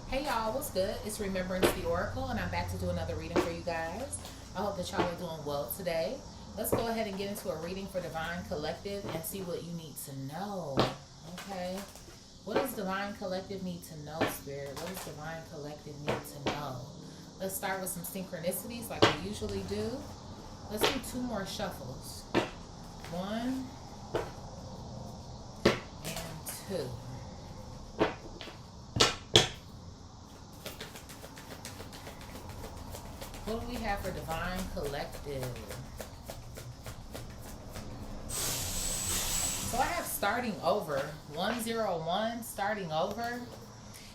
Hey y'all, what's good? It's Remembrance the Oracle, and I'm back to do another reading for you guys. I hope that y'all are doing well today. Let's go ahead and get into a reading for Divine Collective and see what you need to know. Okay? What does Divine Collective need to know, Spirit? What does Divine Collective need to know? Let's start with some synchronicities like we usually do. Let's do 2 more shuffles. 1 and 2. What do we have for Divine Collective? So I have starting over. 101, starting over.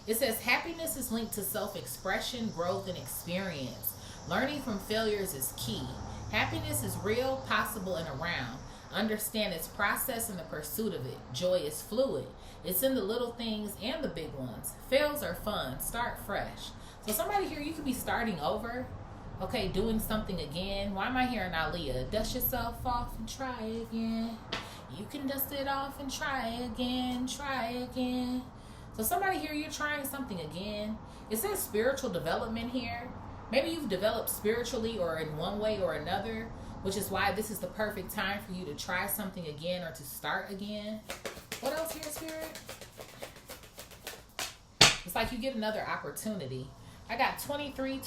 It says happiness is linked to self-expression, growth, and experience. Learning from failures is key. Happiness is real, possible, and around. Understand its process and the pursuit of it. Joy is fluid. It's in the little things and the big ones. Fails are fun. Start fresh. So somebody here, you could be starting over. Okay, doing something again. Why am I hearing Aaliyah? Dust yourself off and try again. You can dust it off and try again. Try again. So somebody here, you're trying something again. It says spiritual development here. Maybe you've developed spiritually or in one way or another, which is why this is the perfect time for you to try something again or to start again. What else here, Spirit? It's like you get another opportunity. I got 23,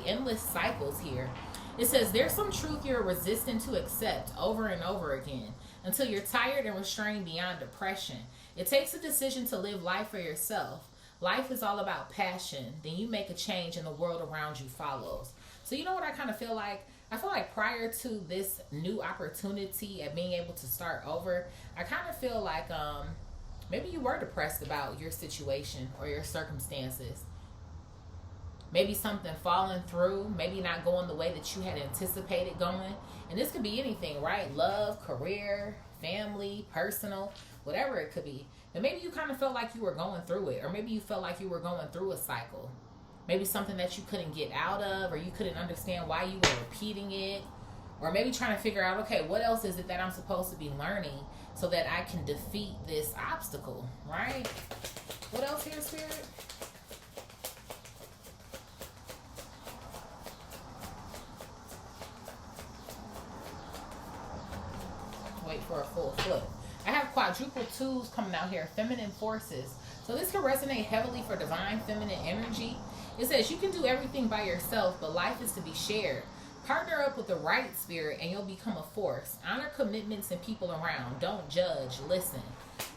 endless cycles here. It says there's some truth you're resistant to accept over and over again until you're tired and restrained beyond depression. It takes a decision to live life for yourself. Life is all about passion. Then you make a change and the world around you follows. So you know what I kind of feel like? I feel like prior to this new opportunity at being able to start over, I kind of feel like maybe you were depressed about your situation or your circumstances. Maybe something falling through, maybe not going the way that you had anticipated going. And this could be anything, right? Love, career, family, personal, whatever it could be. And maybe you kind of felt like you were going through it. Or maybe you felt like you were going through a cycle. Maybe something that you couldn't get out of, or you couldn't understand why you were repeating it. Or maybe trying to figure out, okay, what else is it that I'm supposed to be learning so that I can defeat this obstacle, right? What else here, Spirit? Wait for a full flip. I have quadruple 2s coming out here, feminine forces. So this can resonate heavily for divine feminine energy. It says you can do everything by yourself, but life is to be shared. Partner up with the right spirit and you'll become a force. Honor commitments and people around. Don't judge, listen.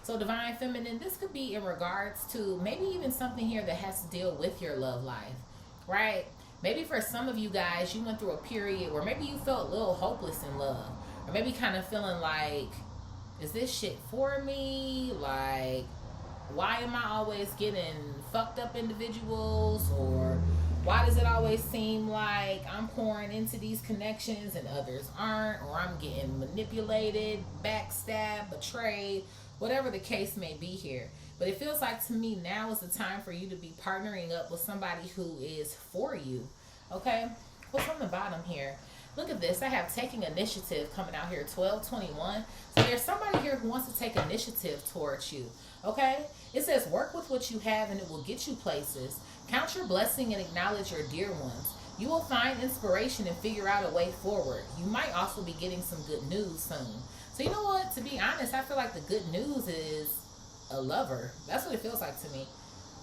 So divine feminine, this could be in regards to maybe even something here that has to deal with your love life, right? Maybe for some of you guys, you went through a period where maybe you felt a little hopeless in love. Or maybe kind of feeling like, is this shit for me? Like, why am I always getting fucked up individuals? Or why does it always seem like I'm pouring into these connections and others aren't? Or I'm getting manipulated, backstabbed, betrayed, whatever the case may be here. But it feels like to me now is the time for you to be partnering up with somebody who is for you. Okay? What's on the bottom here? Look at this. I have taking initiative coming out here, 1221. So there's somebody here who wants to take initiative towards you. Okay? It says work with what you have and it will get you places. Count your blessing and acknowledge your dear ones. You will find inspiration and figure out a way forward. You might also be getting some good news soon. So you know what? To be honest, I feel like the good news is a lover. That's what it feels like to me.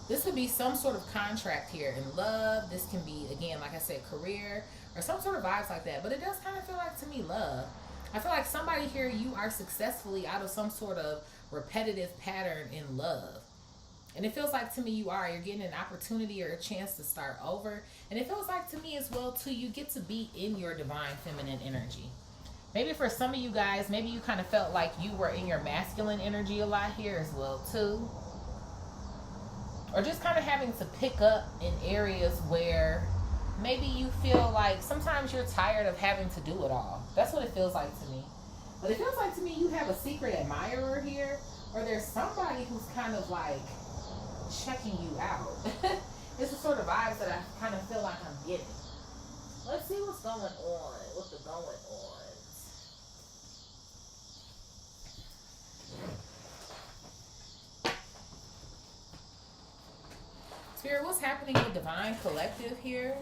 This could be some sort of contract here in love. This can be, again, like I said, career or some sort of vibes like that. But it does kind of feel like to me love. I feel like somebody here, you are successfully out of some sort of repetitive pattern in love. And it feels like to me you are. You're getting an opportunity or a chance to start over. And it feels like to me as well too, you get to be in your divine feminine energy. Maybe for some of you guys, maybe you kind of felt like you were in your masculine energy a lot here as well too. Or just kind of having to pick up in areas where maybe you feel like sometimes you're tired of having to do it all. That's what it feels like to me. But it feels like to me you have a secret admirer here, or there's somebody who's kind of like checking you out. It's the sort of vibes that I kind of feel like I'm getting. Let's see what's going on. What's the going on? Spirit, what's happening with Divine Collective here?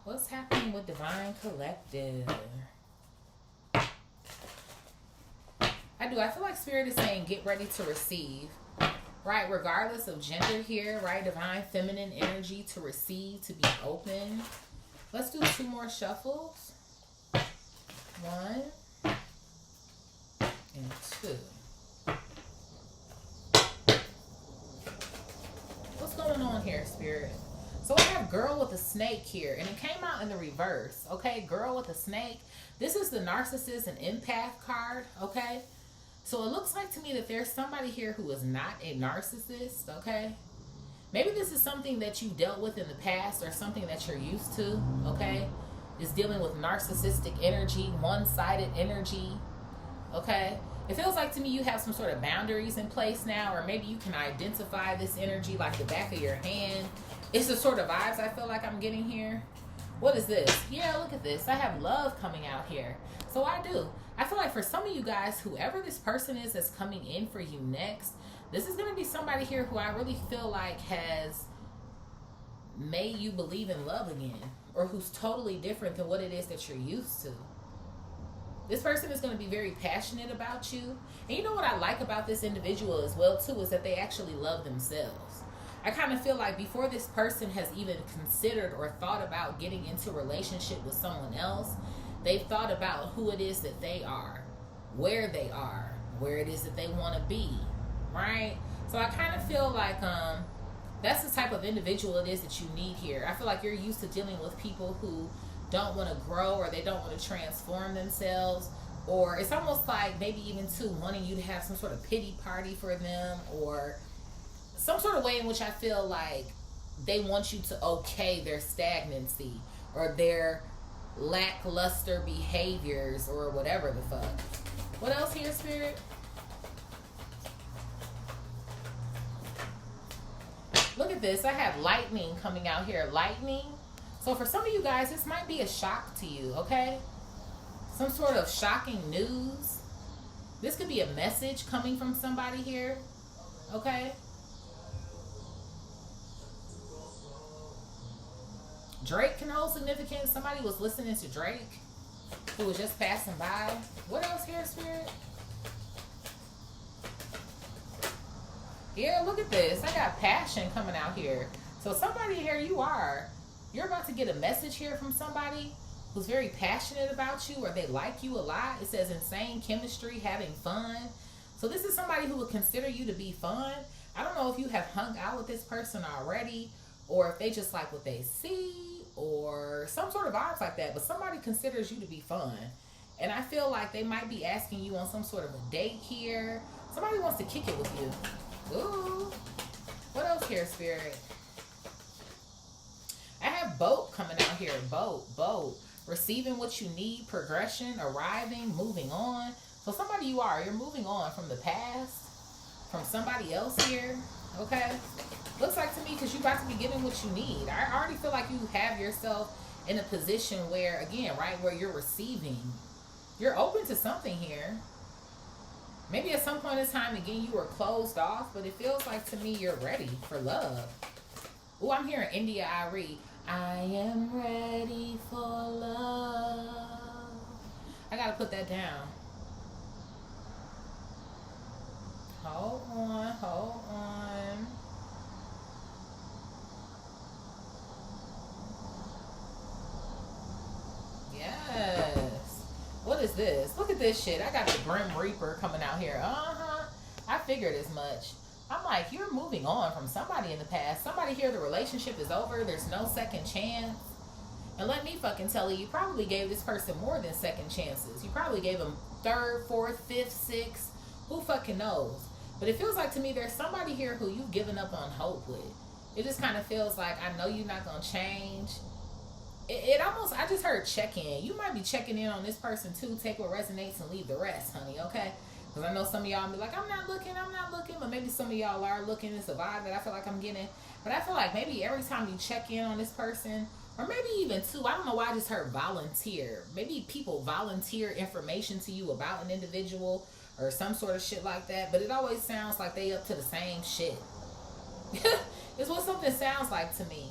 What's happening with Divine Collective? I feel like Spirit is saying get ready to receive, right? Regardless of gender here, right? Divine feminine energy to receive, to be open. Let's do 2 more shuffles. 1 and 2. What's going on here, Spirit? So I have girl with a snake here, and it came out in the reverse, okay? Girl with a snake. This is the narcissist and empath card, okay? So it looks like to me that there's somebody here who is not a narcissist, okay? Maybe this is something that you dealt with in the past or something that you're used to, okay? Is dealing with narcissistic energy, one-sided energy, okay? It feels like to me you have some sort of boundaries in place now, or maybe you can identify this energy like the back of your hand. It's the sort of vibes I feel like I'm getting here. What is this? Yeah, look at this. I have love coming out here. So I do. I feel like for some of you guys, whoever this person is that's coming in for you next, this is going to be somebody here who I really feel like has made you believe in love again, or who's totally different than what it is that you're used to. This person is going to be very passionate about you. And you know what I like about this individual as well, too, is that they actually love themselves. I kind of feel like before this person has even considered or thought about getting into a relationship with someone else, they've thought about who it is that they are, where it is that they want to be, right? So I kind of feel like that's the type of individual it is that you need here. I feel like you're used to dealing with people who don't want to grow, or they don't want to transform themselves, or it's almost like maybe even too wanting you to have some sort of pity party for them, or some sort of way in which I feel like they want you to okay their stagnancy or their lackluster behaviors or whatever the fuck. What else here, Spirit? Look at this. I have lightning coming out here. Lightning. So for some of you guys, this might be a shock to you, okay? Some sort of shocking news. This could be a message coming from somebody here, okay? Drake can hold significance. Somebody was listening to Drake who was just passing by. What else here, Spirit? Yeah, look at this. I got passion coming out here. So somebody here, you're about to get a message here from somebody who's very passionate about you, or they like you a lot. It says insane chemistry, having fun. So this is somebody who would consider you to be fun. I don't know if you have hung out with this person already, or if they just like what they see, or some sort of vibes like that, but somebody considers you to be fun. And I feel like they might be asking you on some sort of a date here. Somebody wants to kick it with you. Ooh. What else here, Spirit? I have boat coming out here. Boat. Receiving what you need, progression, arriving, moving on. So somebody you're moving on from the past, from somebody else here, okay? Looks like to me, because you're about to be getting what you need. I already feel like you have yourself in a position where, again, right, where you're receiving. You're open to something here. Maybe at some point in time, again, you were closed off, but it feels like to me you're ready for love. Oh, I'm hearing India Ari. I am ready for love. I gotta put that down. Hold on. Yes. What is this? Look at this shit. I got the Grim Reaper coming out here. I figured as much. I'm like, you're moving on from somebody in the past. Somebody here, the relationship is over. There's no second chance. And let me fucking tell you, you probably gave this person more than second chances. You probably gave them third, fourth, fifth, sixth. Who fucking knows? But it feels like to me there's somebody here who you've given up on hope with. It just kind of feels like, I know you're not going to change. It almost, I just heard check-in. You might be checking in on this person too. Take what resonates and leave the rest, honey, okay? Because I know some of y'all be like, I'm not looking. But maybe some of y'all are looking. It's a vibe that I feel like I'm getting. But I feel like maybe every time you check in on this person, or maybe even two, I don't know why I just heard volunteer. Maybe people volunteer information to you about an individual or some sort of shit like that. But it always sounds like they up to the same shit. It's what something sounds like to me.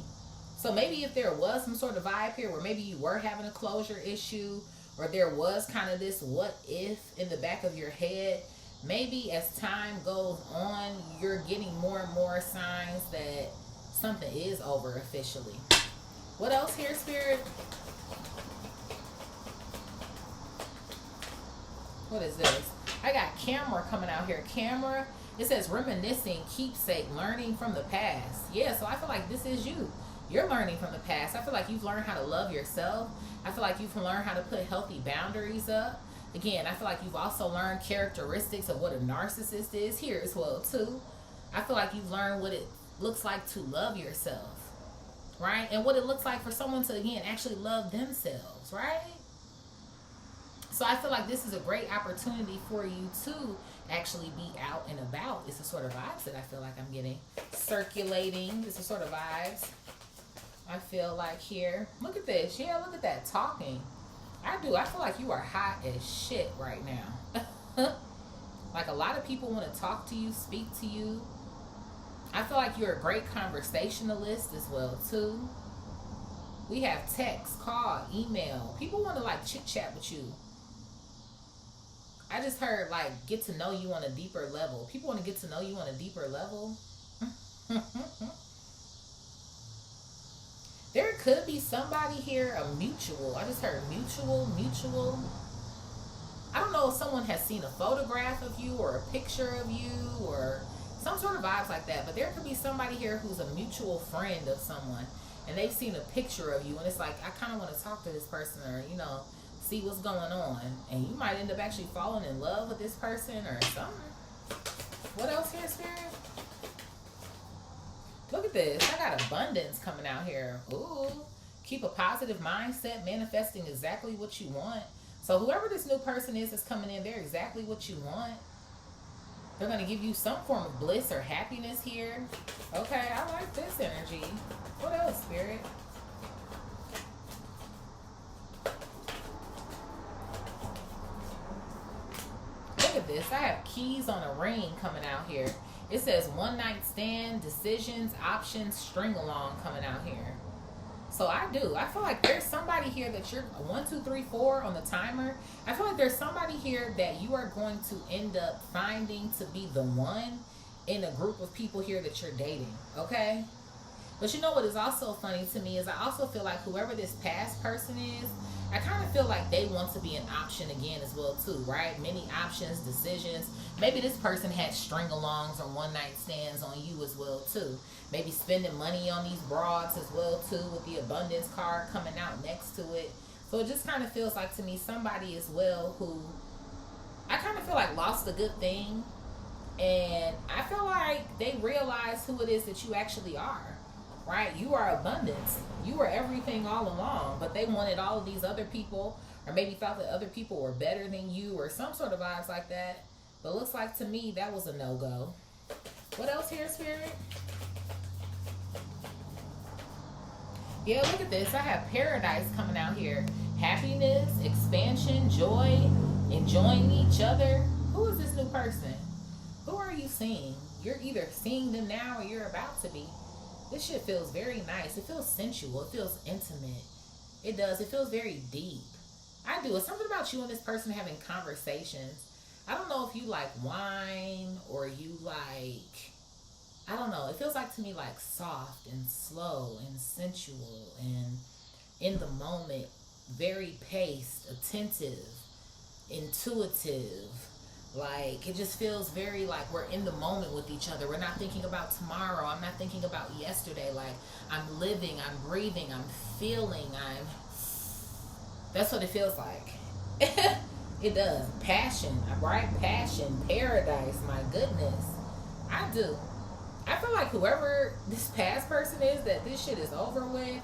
So maybe if there was some sort of vibe here where maybe you were having a closure issue, or there was kind of this what if in the back of your head, maybe as time goes on, you're getting more and more signs that something is over officially. What else here, Spirit? What is this? I got camera coming out here. Camera. It says reminiscing, keepsake, learning from the past. Yeah, so I feel like this is you. You're learning from the past. I feel like you've learned how to love yourself. I feel like you've learned how to put healthy boundaries up. Again, I feel like you've also learned characteristics of what a narcissist is here as well, too. I feel like you've learned what it looks like to love yourself, right? And what it looks like for someone to, again, actually love themselves, right? So I feel like this is a great opportunity for you to actually be out and about. It's the sort of vibes that I feel like I'm getting. Circulating. It's the sort of vibes I feel like here. Look at this. Yeah, look at that talking. I do. I feel like you are hot as shit right now. Like a lot of people want to talk to you, speak to you. I feel like you're a great conversationalist as well, too. We have text, call, email. People want to like chit chat with you. I just heard like get to know you on a deeper level. People want to get to know you on a deeper level. There could be somebody here, a mutual. I just heard mutual. I don't know if someone has seen a photograph of you or a picture of you or some sort of vibes like that. But there could be somebody here who's a mutual friend of someone. And they've seen a picture of you. And it's like, I kind of want to talk to this person or, you know, see what's going on. And you might end up actually falling in love with this person or something. What else here, Spirit? Look at this. I got abundance coming out here. Ooh. Keep a positive mindset, manifesting exactly what you want. So whoever this new person is that's coming in, they're exactly what you want. They're going to give you some form of bliss or happiness here. Okay, I like this energy. What else, Spirit? Look at this. I have keys on a ring coming out here. It says one night stand, decisions, options, string along coming out here. So I do. I feel like there's somebody here that you're 1, 2, 3, 4 on the timer. I feel like there's somebody here that you are going to end up finding to be the one in a group of people here that you're dating. Okay? But you know what is also funny to me is I also feel like whoever this past person is, I kind of feel like they want to be an option again as well too, right? Many options, decisions. Maybe this person had string-alongs or one-night stands on you as well too. Maybe spending money on these broads as well too with the abundance card coming out next to it. So it just kind of feels like to me somebody as well who I kind of feel like lost a good thing. And I feel like they realize who it is that you actually are. Right? You are abundance. You were everything all along, but they wanted all of these other people, or maybe thought that other people were better than you, or some sort of vibes like that. But it looks like to me that was a no-go. What else here, Spirit? Yeah, look at this. I have paradise coming out here. Happiness, expansion, joy, enjoying each other. Who is this new person? Who are you seeing? You're either seeing them now or you're about to be. This shit feels very nice. It feels sensual. It feels intimate. It does. It feels very deep. I do. It's something about you and this person having conversations. I don't know if you like wine or you like, I don't know. It feels like to me like soft and slow and sensual and in the moment, very paced, attentive, intuitive. Like, it just feels very like we're in the moment with each other. We're not thinking about tomorrow. I'm not thinking about yesterday. Like, I'm living, I'm breathing, I'm feeling, that's what it feels like. It does. Passion, right? Passion, paradise, my goodness. I do. I feel like whoever this past person is that this shit is over with,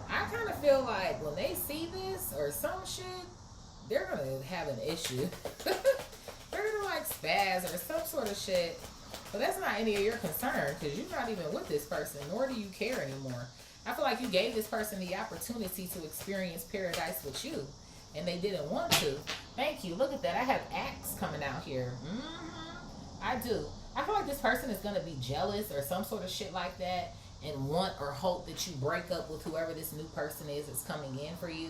I kind of feel like when they see this or some shit, they're going to have an issue. They're gonna like spaz or some sort of shit. But that's not any of your concern because you're not even with this person, nor do you care anymore. I feel like you gave this person the opportunity to experience paradise with you and they didn't want to. Thank you. Look at that. I have acts coming out here. I do. I feel like this person is gonna be jealous or some sort of shit like that. and want or hope that you break up with whoever this new person is that's coming in for you.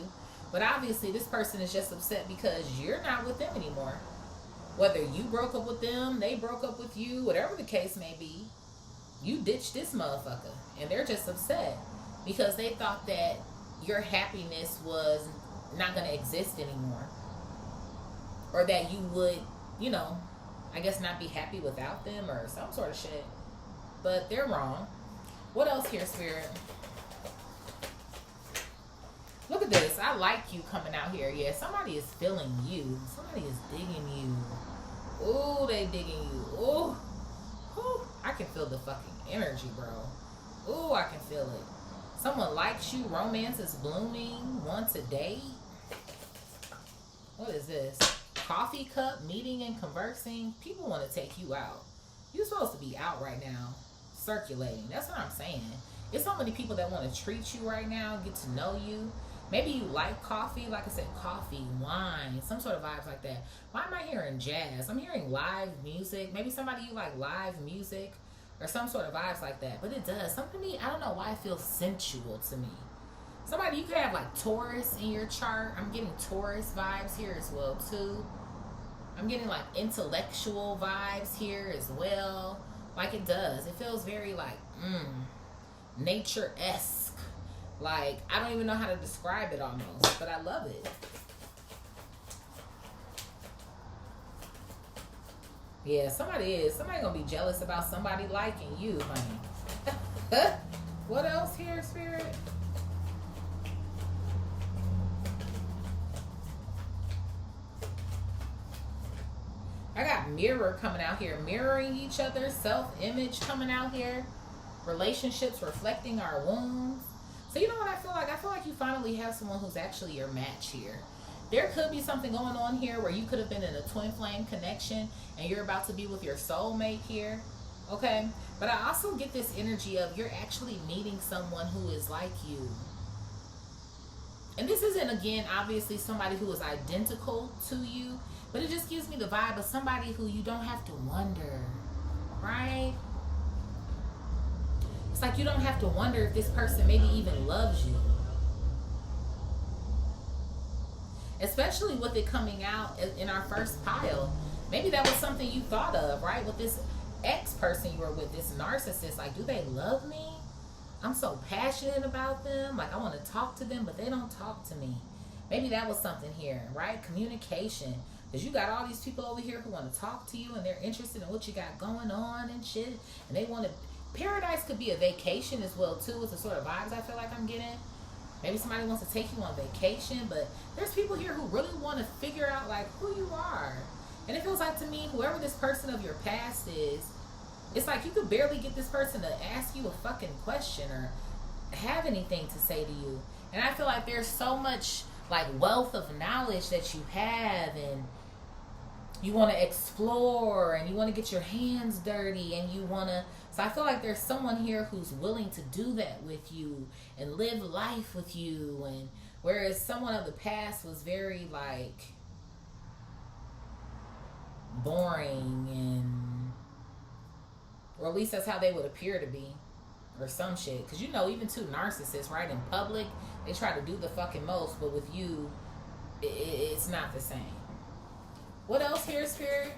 But obviously this person is just upset because you're not with them anymore. Whether you broke up with them, they broke up with you, whatever the case may be, you ditched this motherfucker. And they're just upset because they thought that your happiness was not going to exist anymore. Or that you would, you know, I guess not be happy without them or some sort of shit. But they're wrong. What else here, Spirit? Look at this. I like you coming out here. Yeah, somebody is feeling you. Somebody is digging you. Ooh, they digging you. Ooh. Ooh. I can feel the fucking energy, bro. Ooh, I can feel it. Someone likes you. Romance is blooming. Wants a date. What is this? Coffee cup, meeting and conversing. People want to take you out. You're supposed to be out right now. Circulating. That's what I'm saying. There's so many people that want to treat you right now, get to know you. Maybe you like coffee, like I said, coffee, wine, some sort of vibes like that. Why am I hearing jazz? I'm hearing live music. Maybe somebody you like live music or some sort of vibes like that. But it does. Something to me, I don't know why it feels sensual to me. Somebody, you could have like Taurus in your chart. I'm getting Taurus vibes here as well too. I'm getting like intellectual vibes here as well. Like it does. It feels very like, nature-esque. Like, I don't even know how to describe it almost, but I love it. Yeah, somebody gonna be jealous about somebody liking you, honey. What else here, Spirit? I got mirror coming out here, mirroring each other, self-image coming out here, relationships reflecting our wounds. So you know what I feel like? I feel like you finally have someone who's actually your match here. There could be something going on here where you could have been in a twin flame connection and you're about to be with your soulmate here. Okay? But I also get this energy of you're actually meeting someone who is like you. And this isn't, again, obviously somebody who is identical to you, but it just gives me the vibe of somebody who you don't have to wonder, right? It's like you don't have to wonder if this person maybe even loves you. Especially with it coming out in our first pile. Maybe that was something you thought of, right? With this ex-person you were with, this narcissist. Like, do they love me? I'm so passionate about them. Like, I want to talk to them, but they don't talk to me. Maybe that was something here, right? Communication. Because you got all these people over here who want to talk to you and they're interested in what you got going on and shit. And they want to... Paradise could be a vacation as well, too. It's the sort of vibes I feel like I'm getting. Maybe somebody wants to take you on vacation, but there's people here who really want to figure out, like, who you are. And it feels like to me, whoever this person of your past is, it's like you could barely get this person to ask you a fucking question or have anything to say to you. And I feel like there's so much, like, wealth of knowledge that you have, and you want to explore, and you want to get your hands dirty, and you want to... So I feel like there's someone here who's willing to do that with you and live life with you. And whereas someone of the past was very like boring, and or at least that's how they would appear to be, or some shit. Because you know, even two narcissists, right, in public, they try to do the fucking most, but with you, it's not the same. What else here, Spirit?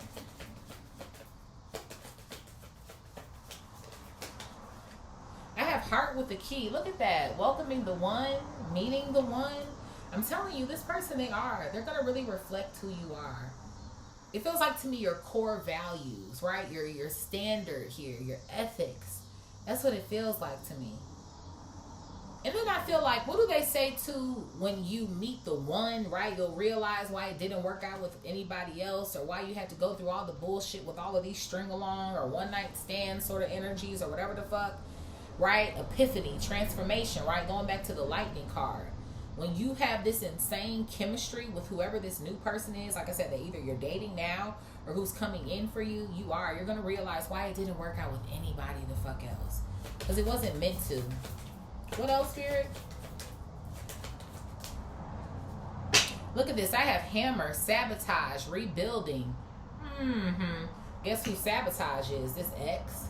I have heart with the key. Look at that. Welcoming the one, meeting the one. I'm telling you, this person they're going to really reflect who you are. It feels like to me your core values, right? Your standard here, your ethics. That's what it feels like to me. And then I feel like, what do they say too when you meet the one, right? You'll realize why it didn't work out with anybody else, or why you had to go through all the bullshit with all of these string along or one night stand sort of energies or whatever the fuck. Right? Epiphany, transformation, right? Going back to the lightning card. When you have this insane chemistry with whoever this new person is, like I said, that either you're dating now or who's coming in for you, you're going to realize why it didn't work out with anybody the fuck else. Because it wasn't meant to. What else, Spirit? Look at this. I have hammer, sabotage, rebuilding. Guess who sabotage is? This ex.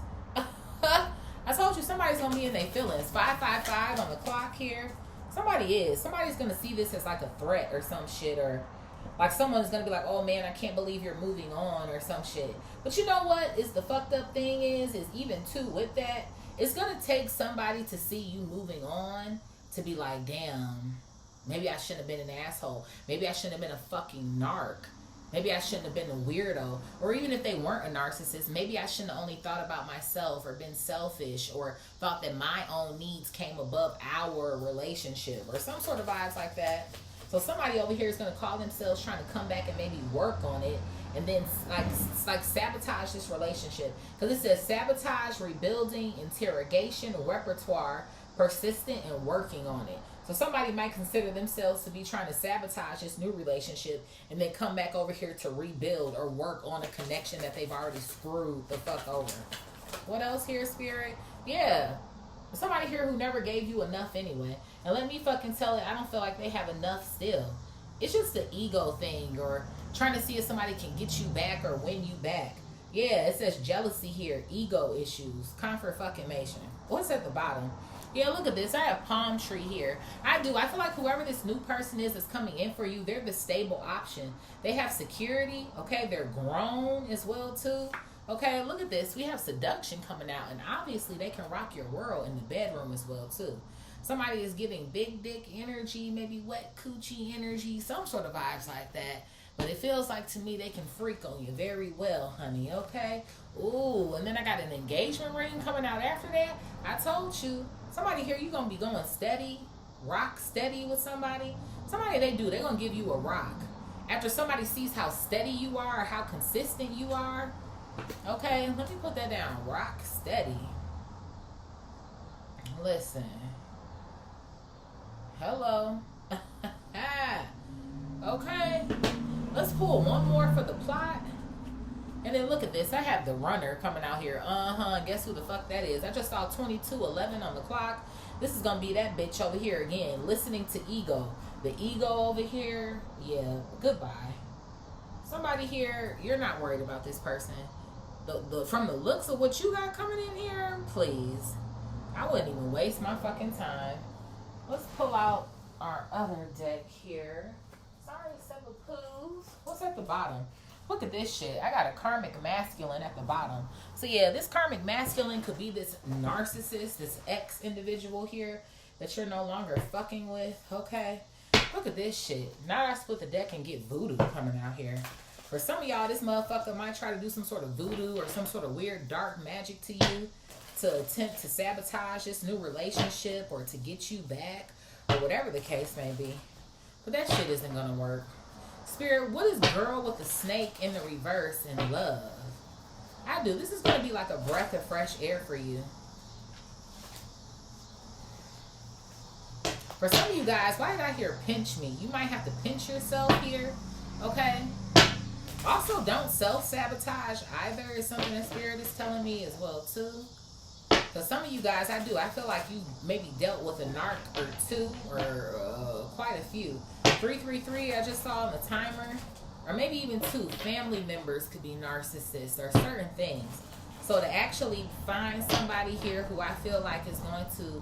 I told you somebody's going to be in their feelings. 555 on the clock here. Somebody is. Somebody's going to see this as like a threat or some shit, or like someone's going to be like, oh man, I can't believe you're moving on or some shit. But you know what is the fucked up thing is even too with that, it's going to take somebody to see you moving on to be like, damn, maybe I shouldn't have been an asshole. Maybe I shouldn't have been a fucking narc. Maybe I shouldn't have been a weirdo. Or even if they weren't a narcissist, maybe I shouldn't have only thought about myself or been selfish or thought that my own needs came above our relationship or some sort of vibes like that. So somebody over here is going to call themselves trying to come back and maybe work on it and then like sabotage this relationship. Because it says sabotage, rebuilding, interrogation, repertoire, persistent, and working on it. So somebody might consider themselves to be trying to sabotage this new relationship and then come back over here to rebuild or work on a connection that they've already screwed the fuck over. What else here, Spirit? Yeah. Somebody here who never gave you enough anyway. And let me fucking tell it, I don't feel like they have enough still. It's just the ego thing or trying to see if somebody can get you back or win you back. Yeah, it says jealousy here, ego issues, confirmation. What's at the bottom? Yeah, look at this. I have palm tree here. I feel like whoever this new person is that's coming in for you, they're the stable option. They have security. Okay, they're grown as well too. Okay, look at this. We have seduction coming out, and obviously they can rock your world in the bedroom as well too. Somebody is giving big dick energy, maybe wet coochie energy, some sort of vibes like that. But it feels like to me they can freak on you very well, honey, okay? Ooh, and then I got an engagement ring coming out after that. I told you. Somebody here, you're going to be going steady, rock steady with somebody. Somebody they're going to give you a rock. After somebody sees how steady you are or how consistent you are. Okay, let me put that down. Rock steady. Listen. Hello. Okay. Let's pull one more for the plot. And then look at this. I have the runner coming out here. Guess who the fuck that is? I just saw 22:11 on the clock. This is going to be that bitch over here again. Listening to ego. The ego over here. Yeah. Goodbye. Somebody here, you're not worried about this person. From the looks of what you got coming in here, please. I wouldn't even waste my fucking time. Let's pull out our other deck here. Sorry, Seven Poos. What's at the bottom? Look at this shit. I got a karmic masculine at the bottom. So yeah, this karmic masculine could be this narcissist, this ex individual here that you're no longer fucking with. Okay. Look at this shit. Now I split the deck and get voodoo coming out here. For some of y'all, this motherfucker might try to do some sort of voodoo or some sort of weird dark magic to you to attempt to sabotage this new relationship or to get you back or whatever the case may be. But that shit isn't gonna work. Spirit, what is girl with the snake in the reverse in love? I do. This is going to be like a breath of fresh air for you. For some of you guys, why did I hear pinch me? You might have to pinch yourself here. Okay? Also, don't self-sabotage either is something that Spirit is telling me as well too. Because some of you guys, I feel like you maybe dealt with a narc or two or quite a few. 333 I just saw on the timer, or maybe even 2 family members could be narcissists or certain things. So to actually find somebody here who I feel like is going to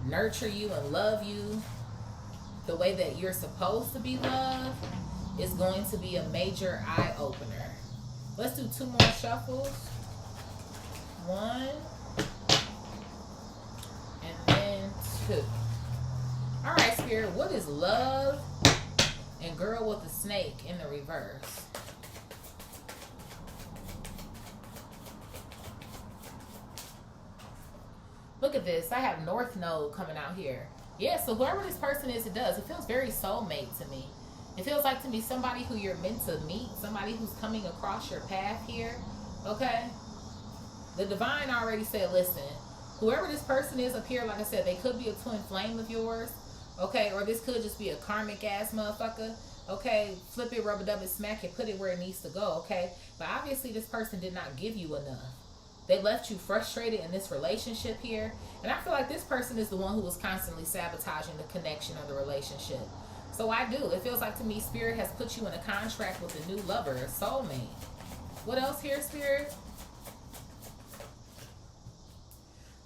nurture you and love you the way that you're supposed to be loved is going to be a major eye opener. Let's do 2 more shuffles. 1 and then 2. All right, Spirit, what is love and girl with the snake in the reverse? Look at this. I have North Node coming out here. Yeah, so whoever this person is, it feels very soulmate to me. It feels like to me somebody who you're meant to meet, somebody who's coming across your path here. Okay? The divine already said, listen, whoever this person is up here, like I said, they could be a twin flame of yours. Okay, or this could just be a karmic ass motherfucker. Okay, flip it, rub it, dub it, smack it, put it where it needs to go. Okay, but obviously this person did not give you enough. They left you frustrated in this relationship here. And I feel like this person is the one who was constantly sabotaging the connection of the relationship. So I do. It feels like to me Spirit has put you in a contract with a new lover, a soulmate. What else here, Spirit?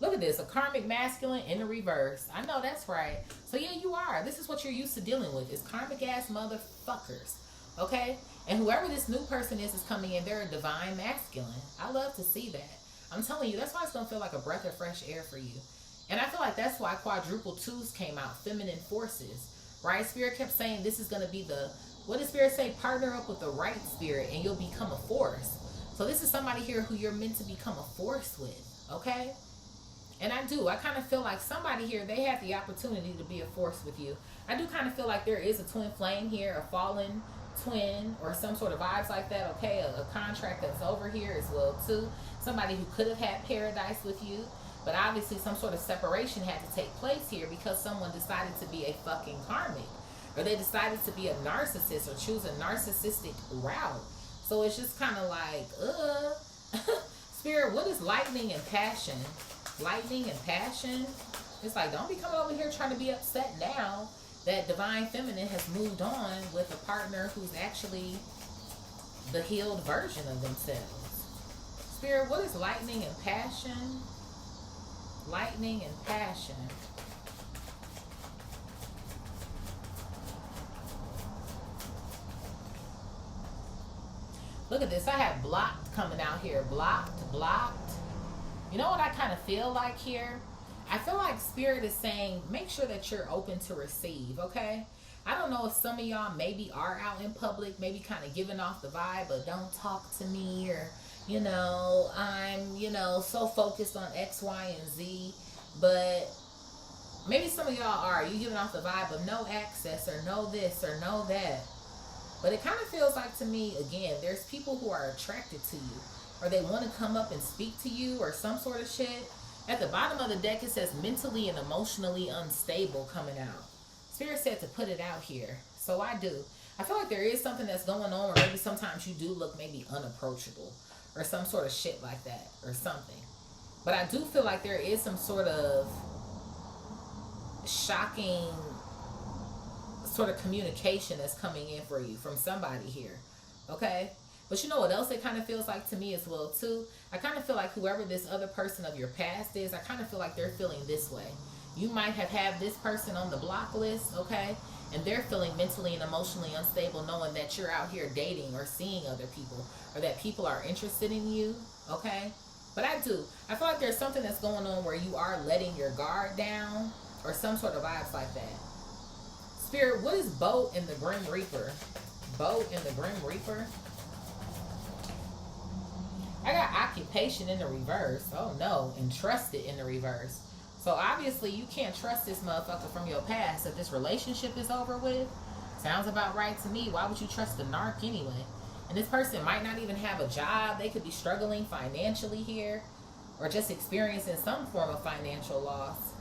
Look at this, a karmic masculine in the reverse. I know that's right. So yeah, you are. This is what you're used to dealing with, is karmic ass motherfuckers. Okay? And whoever this new person is coming in, they're a divine masculine. I love to see that. I'm telling you, that's why it's going to feel like a breath of fresh air for you. And I feel like that's why quadruple twos came out, feminine forces. Right? Spirit kept saying this is going to be the, what did Spirit say? Partner up with the right spirit and you'll become a force. So this is somebody here who you're meant to become a force with. Okay? And I do. I kind of feel like somebody here, they had the opportunity to be a force with you. I do kind of feel like there is a twin flame here, a fallen twin, or some sort of vibes like that. Okay, a contract that's over here as well too. Somebody who could have had paradise with you, but obviously some sort of separation had to take place here because someone decided to be a fucking karmic, or they decided to be a narcissist or choose a narcissistic route. So it's just kind of like, Spirit, what is lightning and passion? Lightning and passion. It's like, don't be coming over here trying to be upset now that divine feminine has moved on with a partner who's actually the healed version of themselves. Spirit, what is lightning and passion? Lightning and passion. Look at this. I have blocked coming out here. Blocked, blocked. You know what I kind of feel like here? I feel like Spirit is saying, make sure that you're open to receive, okay? I don't know if some of y'all maybe are out in public, maybe kind of giving off the vibe, but don't talk to me, or, you know, I'm, you know, so focused on X, Y, and Z. But maybe some of y'all are. You giving off the vibe of no access, or no this, or no that. But it kind of feels like to me, again, there's people who are attracted to you, or they want to come up and speak to you, or some sort of shit. At the bottom of the deck, it says mentally and emotionally unstable coming out. Spirit said to put it out here. So I do. I feel like there is something that's going on, or maybe sometimes you do look maybe unapproachable, or some sort of shit like that, or something. But I do feel like there is some sort of shocking sort of communication that's coming in for you from somebody here. Okay? But you know what else it kind of feels like to me as well too? I kind of feel like whoever this other person of your past is, I kind of feel like they're feeling this way. You might have had this person on the block list, okay? And they're feeling mentally and emotionally unstable, knowing that you're out here dating or seeing other people, or that people are interested in you, okay? But I do. I feel like there's something that's going on where you are letting your guard down, or some sort of vibes like that. Spirit, what is boat in the Grim Reaper? Boat in the Grim Reaper? I got occupation in the reverse. Oh no, and trusted in the reverse. So obviously you can't trust this motherfucker from your past that this relationship is over with. Sounds about right to me. Why would you trust the narc anyway? And this person might not even have a job. They could be struggling financially here, or just experiencing some form of financial loss.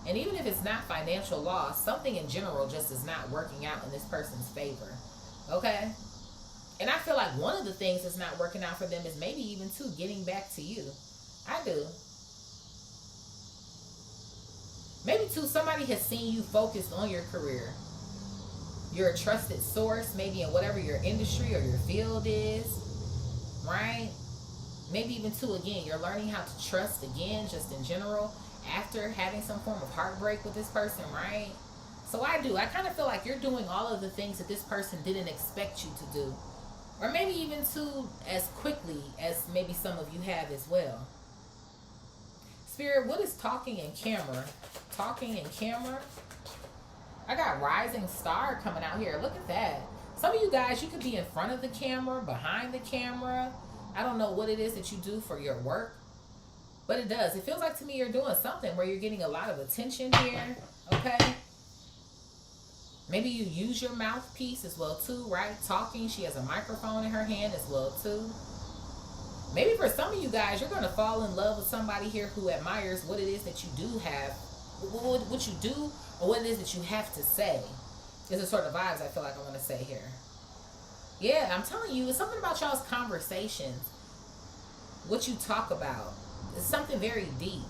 And even if it's not financial loss, something in general just is not working out in this person's favor. Okay? And I feel like one of the things that's not working out for them is maybe even too getting back to you. I do. Maybe too somebody has seen you focused on your career. You're a trusted source, maybe in whatever your industry or your field is, right? Maybe even too, again, you're learning how to trust again, just in general, after having some form of heartbreak with this person, right? So I do. I kind of feel like you're doing all of the things that this person didn't expect you to do. Or maybe even too as quickly as maybe some of you have as well. Spirit, what is talking in camera? Talking in camera? I got rising star coming out here. Look at that. Some of you guys, you could be in front of the camera, behind the camera. I don't know what it is that you do for your work, but it does. It feels like to me you're doing something where you're getting a lot of attention here, okay? Maybe you use your mouthpiece as well too, right? Talking. She has a microphone in her hand as well too. Maybe for some of you guys, you're going to fall in love with somebody here who admires what it is that you do have, what you do, or what it is that you have to say. Is the sort of vibes I feel like I want to say here. Yeah, I'm telling you, it's something about y'all's conversations. What you talk about. It's something very deep.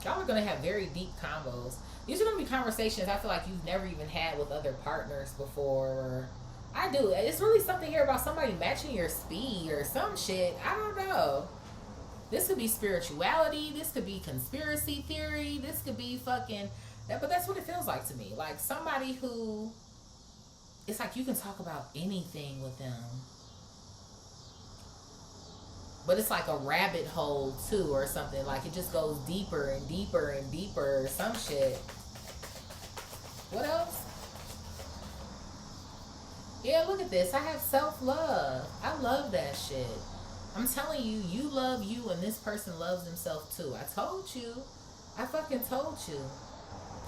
Y'all are going to have very deep combos. These are going to be conversations I feel like you've never even had with other partners before. Or, I do. It's really something here about somebody matching your speed or some shit. I don't know. This could be spirituality. This could be conspiracy theory. This could be fucking... But that's what it feels like to me. Like somebody who... It's like you can talk about anything with them. But it's like a rabbit hole too or something. Like it just goes deeper and deeper and deeper or some shit. What else? Yeah, look at this. I have self-love. I love that shit. I'm telling you, you love you and this person loves himself too. I told you. I fucking told you.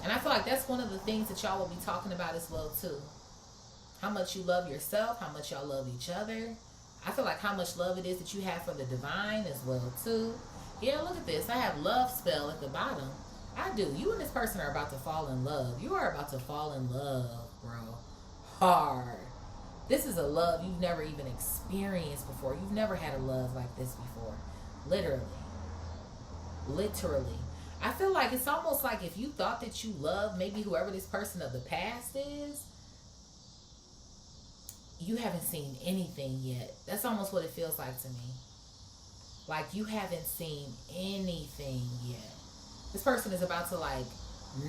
And I feel like that's one of the things that y'all will be talking about as well too. How much you love yourself, how much y'all love each other. I feel like how much love it is that you have for the divine as well too. Yeah, look at this. I have love spell at the bottom. I do. You and this person are about to fall in love. You are about to fall in love, bro. Hard. This is a love you've never even experienced before. You've never had a love like this before. Literally. Literally. I feel like it's almost like if you thought that you loved maybe whoever this person of the past is, you haven't seen anything yet. That's almost what it feels like to me. Like you haven't seen anything yet. This person is about to like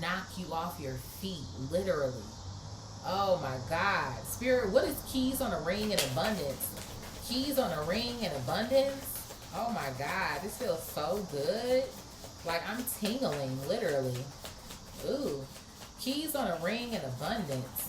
knock you off your feet, literally. Oh my God. Spirit, what is keys on a ring and abundance? Keys on a ring and abundance? Oh my God. This feels so good. Like I'm tingling, literally. Ooh. Keys on a ring and abundance.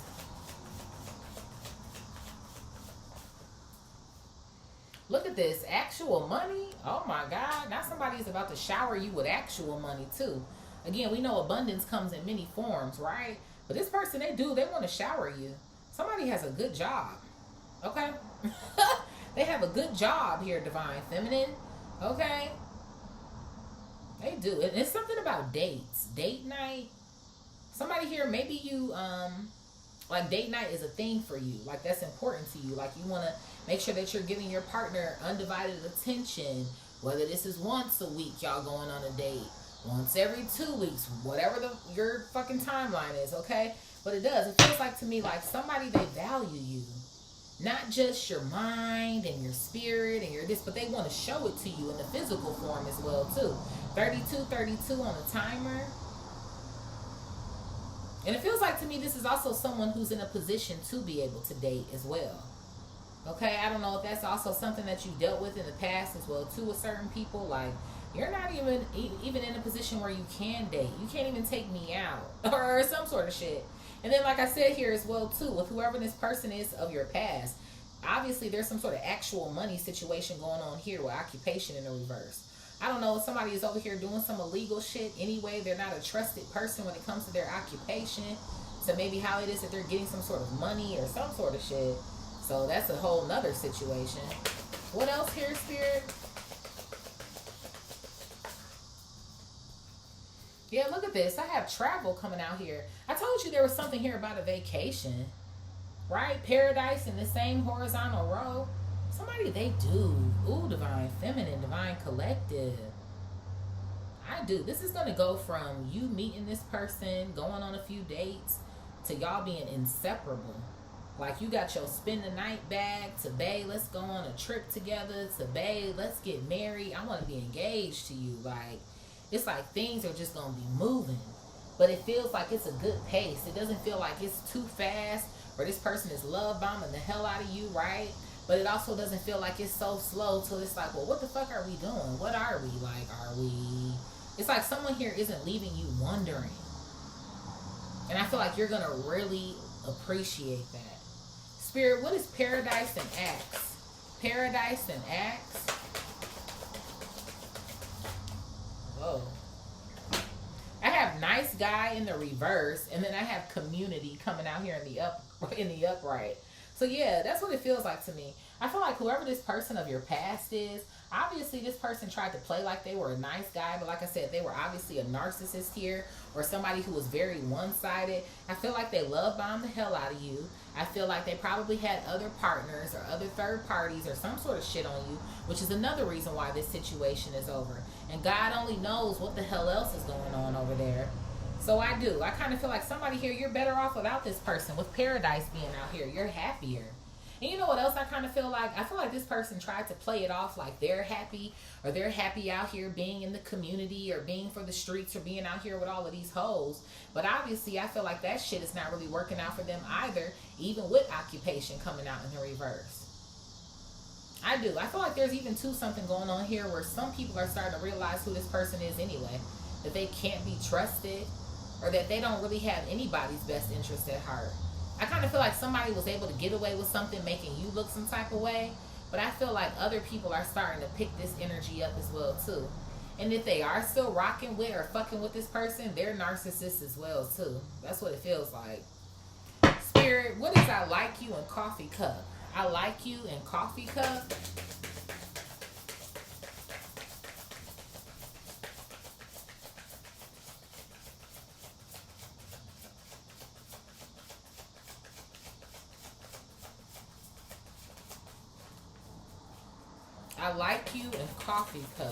Look at this. Actual money. Oh my God. Now somebody is about to shower you with actual money too. Again, we know abundance comes in many forms, right? But this person, they want to shower you. Somebody has a good job. Okay? They have a good job here, Divine Feminine. Okay? They do. And it's something about dates. Date night. Somebody here, maybe you, like date night is a thing for you. Like that's important to you. Like you want to make sure that you're giving your partner undivided attention. Whether this is once a week, y'all going on a date. Once every 2 weeks, whatever your fucking timeline is, okay? But it does. It feels like to me like somebody, they value you. Not just your mind and your spirit and your this, but they want to show it to you in the physical form as well, too. 32 on the timer. And it feels like to me this is also someone who's in a position to be able to date as well. Okay? I don't know if that's also something that you dealt with in the past as well, too, with certain people. Like, you're not even in a position where you can date. You can't even take me out or some sort of shit. And then like I said here as well too, with whoever this person is of your past, obviously there's some sort of actual money situation going on here with occupation in the reverse. I don't know if somebody is over here doing some illegal shit anyway. They're not a trusted person when it comes to their occupation. So maybe how it is that they're getting some sort of money or some sort of shit. So that's a whole nother situation. What else here, Spirit? Yeah, look at this. I have travel coming out here. I told you there was something here about a vacation. Right? Paradise in the same horizontal row. Somebody, they do. Ooh, Divine Feminine, Divine Collective. I do. This is going to go from you meeting this person, going on a few dates, to y'all being inseparable. Like you got your spend the night bag, to babe, let's go on a trip together, to babe, let's get married. I want to be engaged to you. Like, it's like things are just going to be moving. But it feels like it's a good pace. It doesn't feel like it's too fast or this person is love bombing the hell out of you, right? But it also doesn't feel like it's so slow till it's like, well, what the fuck are we doing? What are we? Like, are we... It's like someone here isn't leaving you wondering. And I feel like you're going to really appreciate that. Spirit, what is Paradise and Axe? Paradise and Axe? Whoa. I have nice guy in the reverse, and then I have community coming out here in the upright. So yeah, that's what it feels like to me. I feel like whoever this person of your past is, obviously this person tried to play like they were a nice guy, but like I said, they were obviously a narcissist here, or somebody who was very one-sided. I feel like they love bombed the hell out of you. I feel like they probably had other partners or other third parties or some sort of shit on you, which is another reason why this situation is over. And God only knows what the hell else is going on over there. So I kind of feel like somebody here, you're better off without this person. With Paradise being out here, you're happier. And you know what else I kind of feel like? I feel like this person tried to play it off like they're happy, or they're happy out here being in the community, or being for the streets, or being out here with all of these hoes. But obviously, I feel like that shit is not really working out for them either, even with occupation coming out in the reverse. I do. I feel like there's even too something going on here where some people are starting to realize who this person is anyway. That they can't be trusted, or that they don't really have anybody's best interest at heart. I kind of feel like somebody was able to get away with something making you look some type of way, but I feel like other people are starting to pick this energy up as well too. And if they are still rocking with or fucking with this person, they're narcissists as well too. That's what it feels like. Spirit, what is I like you in coffee cup? I like you in coffee cup. I like you in coffee cup.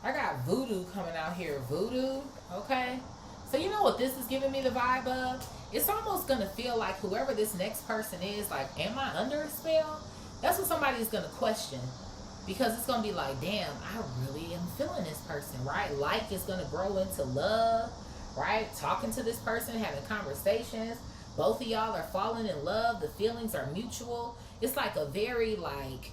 I got voodoo coming out here. Voodoo, okay? So you know what this is giving me the vibe of? It's almost going to feel like whoever this next person is, like, am I under a spell? That's what somebody's going to question. Because it's going to be like, damn, I really am feeling this person, right? Like is going to grow into love, right? Talking to this person, having conversations. Both of y'all are falling in love. The feelings are mutual. It's like a very, like,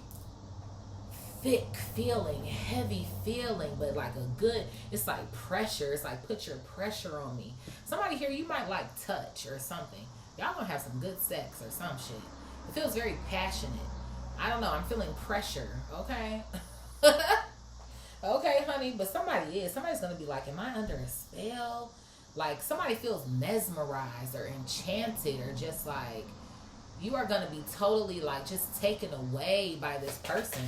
thick feeling, heavy feeling, but like a good, it's like pressure. It's like, put your pressure on me. Somebody here, you might like touch or something. Y'all gonna have some good sex or some shit. It feels very passionate. I don't know, I'm feeling pressure, okay? Okay, honey, but somebody's gonna be like, am I under a spell? Like, somebody feels mesmerized or enchanted, or just like, you are gonna be totally like just taken away by this person.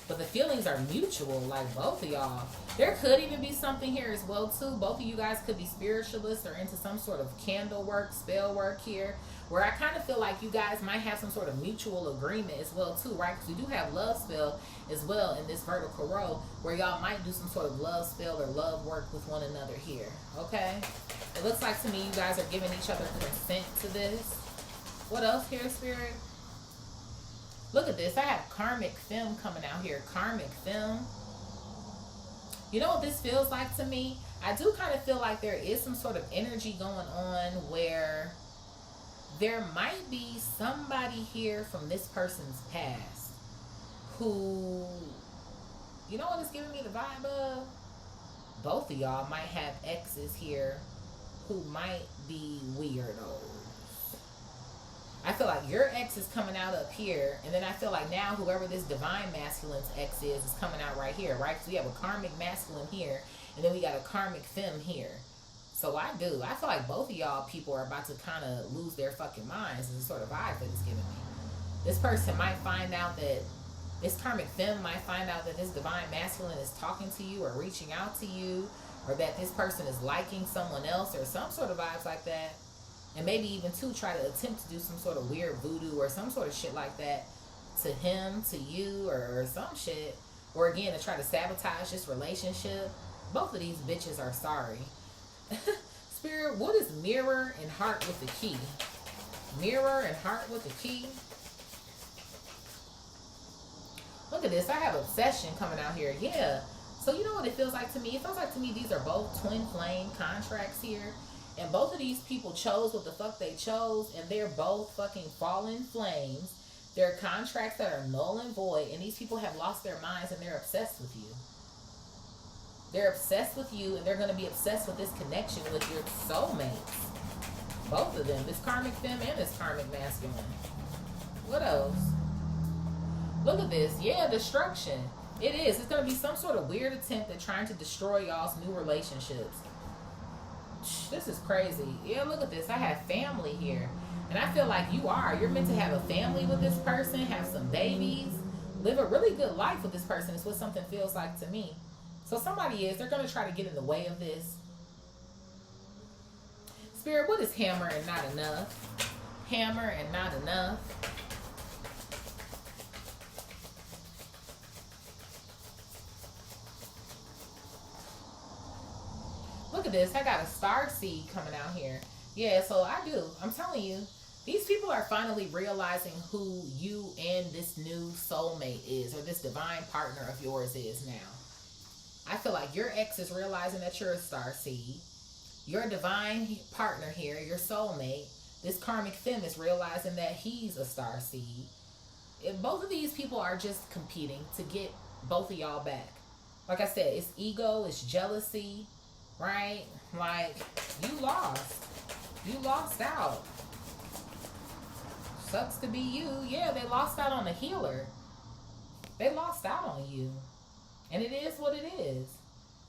But the feelings are mutual, like both of y'all. There could even be something here as well too. Both of you guys could be spiritualists or into some sort of candle work, spell work here, where I kind of feel like you guys might have some sort of mutual agreement as well too, right? Because we do have love spell as well in this vertical row, where y'all might do some sort of love spell or love work with one another here, okay? It looks like to me you guys are giving each other consent to this. What else here, Spirit? Look at this. I have Karmic Femme coming out here. Karmic Femme. You know what this feels like to me? I do kind of feel like there is some sort of energy going on where there might be somebody here from this person's past who, you know what it's giving me the vibe of? Both of y'all might have exes here who might be weirdos. I feel like your ex is coming out up here, and then I feel like now whoever this divine masculine's ex is coming out right here, right? Because we have a karmic masculine here, and then we got a karmic femme here. So I feel like both of y'all people are about to kind of lose their fucking minds. Is the sort of vibe that it's giving me. This person might find out that, this karmic femme might find out that this divine masculine is talking to you or reaching out to you, or that this person is liking someone else, or some sort of vibes like that. And maybe even too try to attempt to do some sort of weird voodoo or some sort of shit like that to him, to you, or some shit. Or again, to try to sabotage this relationship. Both of these bitches are sorry. Spirit, what is mirror and heart with the key? Mirror and heart with the key. Look at this. I have obsession coming out here. Yeah. So you know what it feels like to me? It feels like to me these are both twin flame contracts here. And both of these people chose what the fuck they chose, and they're both fucking fallen flames. They're contracts that are null and void, and these people have lost their minds and they're obsessed with you. They're obsessed with you, and they're going to be obsessed with this connection with your soulmates. Both of them, this karmic femme and this karmic masculine. What else? Look at this. Yeah, destruction. It is. It's going to be some sort of weird attempt at trying to destroy y'all's new relationships. This is crazy. Yeah, look at this. I have family here. And I feel like you're meant to have a family with this person, have some babies, live a really good life with this person is what something feels like to me. So they're going to try to get in the way of this. Spirit, what is hammer and not enough? Hammer and not enough. Look at this. I got a star seed coming out here. Yeah, so I do. I'm telling you, These people are finally realizing who you and this new soulmate is, or this divine partner of yours is now. I feel like your ex is realizing that you're a star seed. Your divine partner here, your soulmate, this karmic femme, is realizing that he's a star seed. If both of these people are just competing to get both of y'all back. Like I said, it's ego, it's jealousy, right? Like, you lost. You lost out. Sucks to be you. Yeah, they lost out on a healer. They lost out on you. And it is what it is.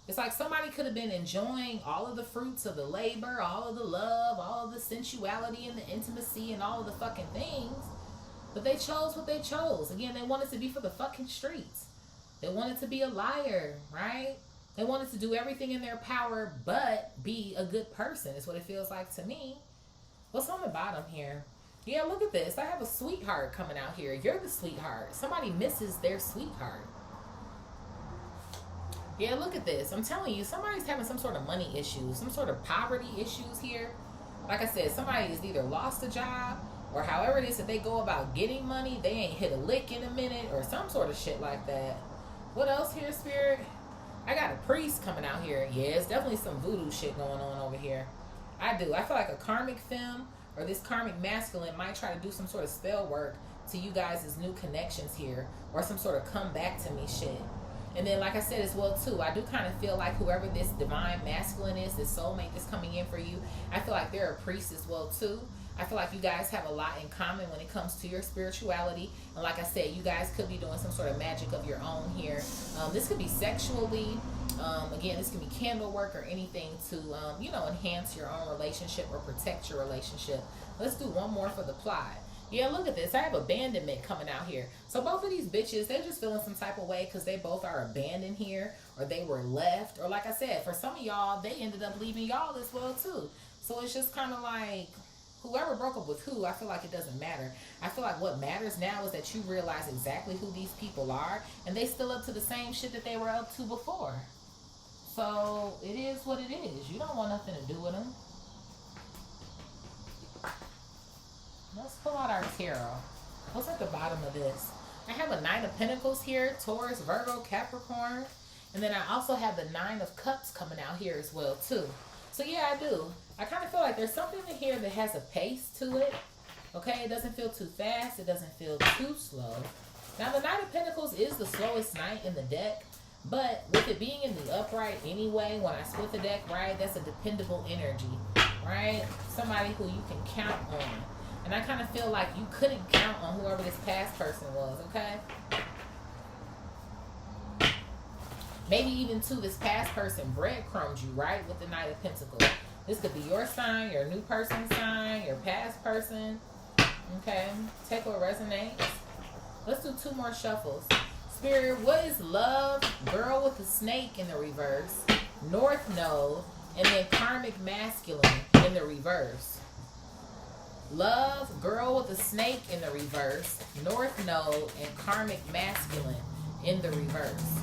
It's like somebody could have been enjoying all of the fruits of the labor, all of the love, all of the sensuality and the intimacy and all of the fucking things. But they chose what they chose. Again, they wanted to be for the fucking streets. They wanted to be a liar, right? They wanted to do everything in their power but be a good person, is what it feels like to me. What's on the bottom here? Yeah, look at this. I have a sweetheart coming out here. You're the sweetheart. Somebody misses their sweetheart. Yeah, look at this. I'm telling you, somebody's having some sort of money issues, some sort of poverty issues here. Like I said, somebody has either lost a job, or however it is that they go about getting money, they ain't hit a lick in a minute, or some sort of shit like that. What else here, Spirit? I got a priest coming out here. Yeah, it's definitely some voodoo shit going on over here. I do. I feel like a karmic femme or this karmic masculine might try to do some sort of spell work to you guys' new connections here, or some sort of come back to me shit. And then, like I said as well, too, I do kind of feel like whoever this divine masculine is, this soulmate that's coming in for you, I feel like they're a priest as well, too. I feel like you guys have a lot in common when it comes to your spirituality. And like I said, you guys could be doing some sort of magic of your own here. This could be sexually. Again, this can be candle work or anything to, enhance your own relationship or protect your relationship. Let's do one more for the plot. Yeah, look at this. I have abandonment coming out here. So both of these bitches, they're just feeling some type of way because they both are abandoned here, or they were left. Or like I said, for some of y'all, they ended up leaving y'all as well too. So it's just kind of like, whoever broke up with who, I feel like it doesn't matter. I feel like what matters now is that you realize exactly who these people are, and they still up to the same shit that they were up to before. So it is what it is. You don't want nothing to do with them. Let's pull out our tarot. What's at the bottom of this? I have a Nine of Pentacles here, Taurus, Virgo, Capricorn. And then I also have the Nine of Cups coming out here as well too. So yeah, I do. I kind of feel like there's something in here that has a pace to it. Okay, it doesn't feel too fast. It doesn't feel too slow. Now the Nine of Pentacles is the slowest knight in the deck. But with it being in the upright anyway, when I split the deck, right, that's a dependable energy, right? Somebody who you can count on. And I kind of feel like you couldn't count on whoever this past person was, okay? Maybe even too, this past person breadcrumbed you, right, with the Knight of Pentacles. This could be your sign, your new person's sign, your past person. Okay, take what resonates. Let's do two more shuffles. Spirit, what is love? Girl with a snake in the reverse. North Node. And then karmic masculine in the reverse. Love, girl with a snake in the reverse. North Node and karmic masculine in the reverse.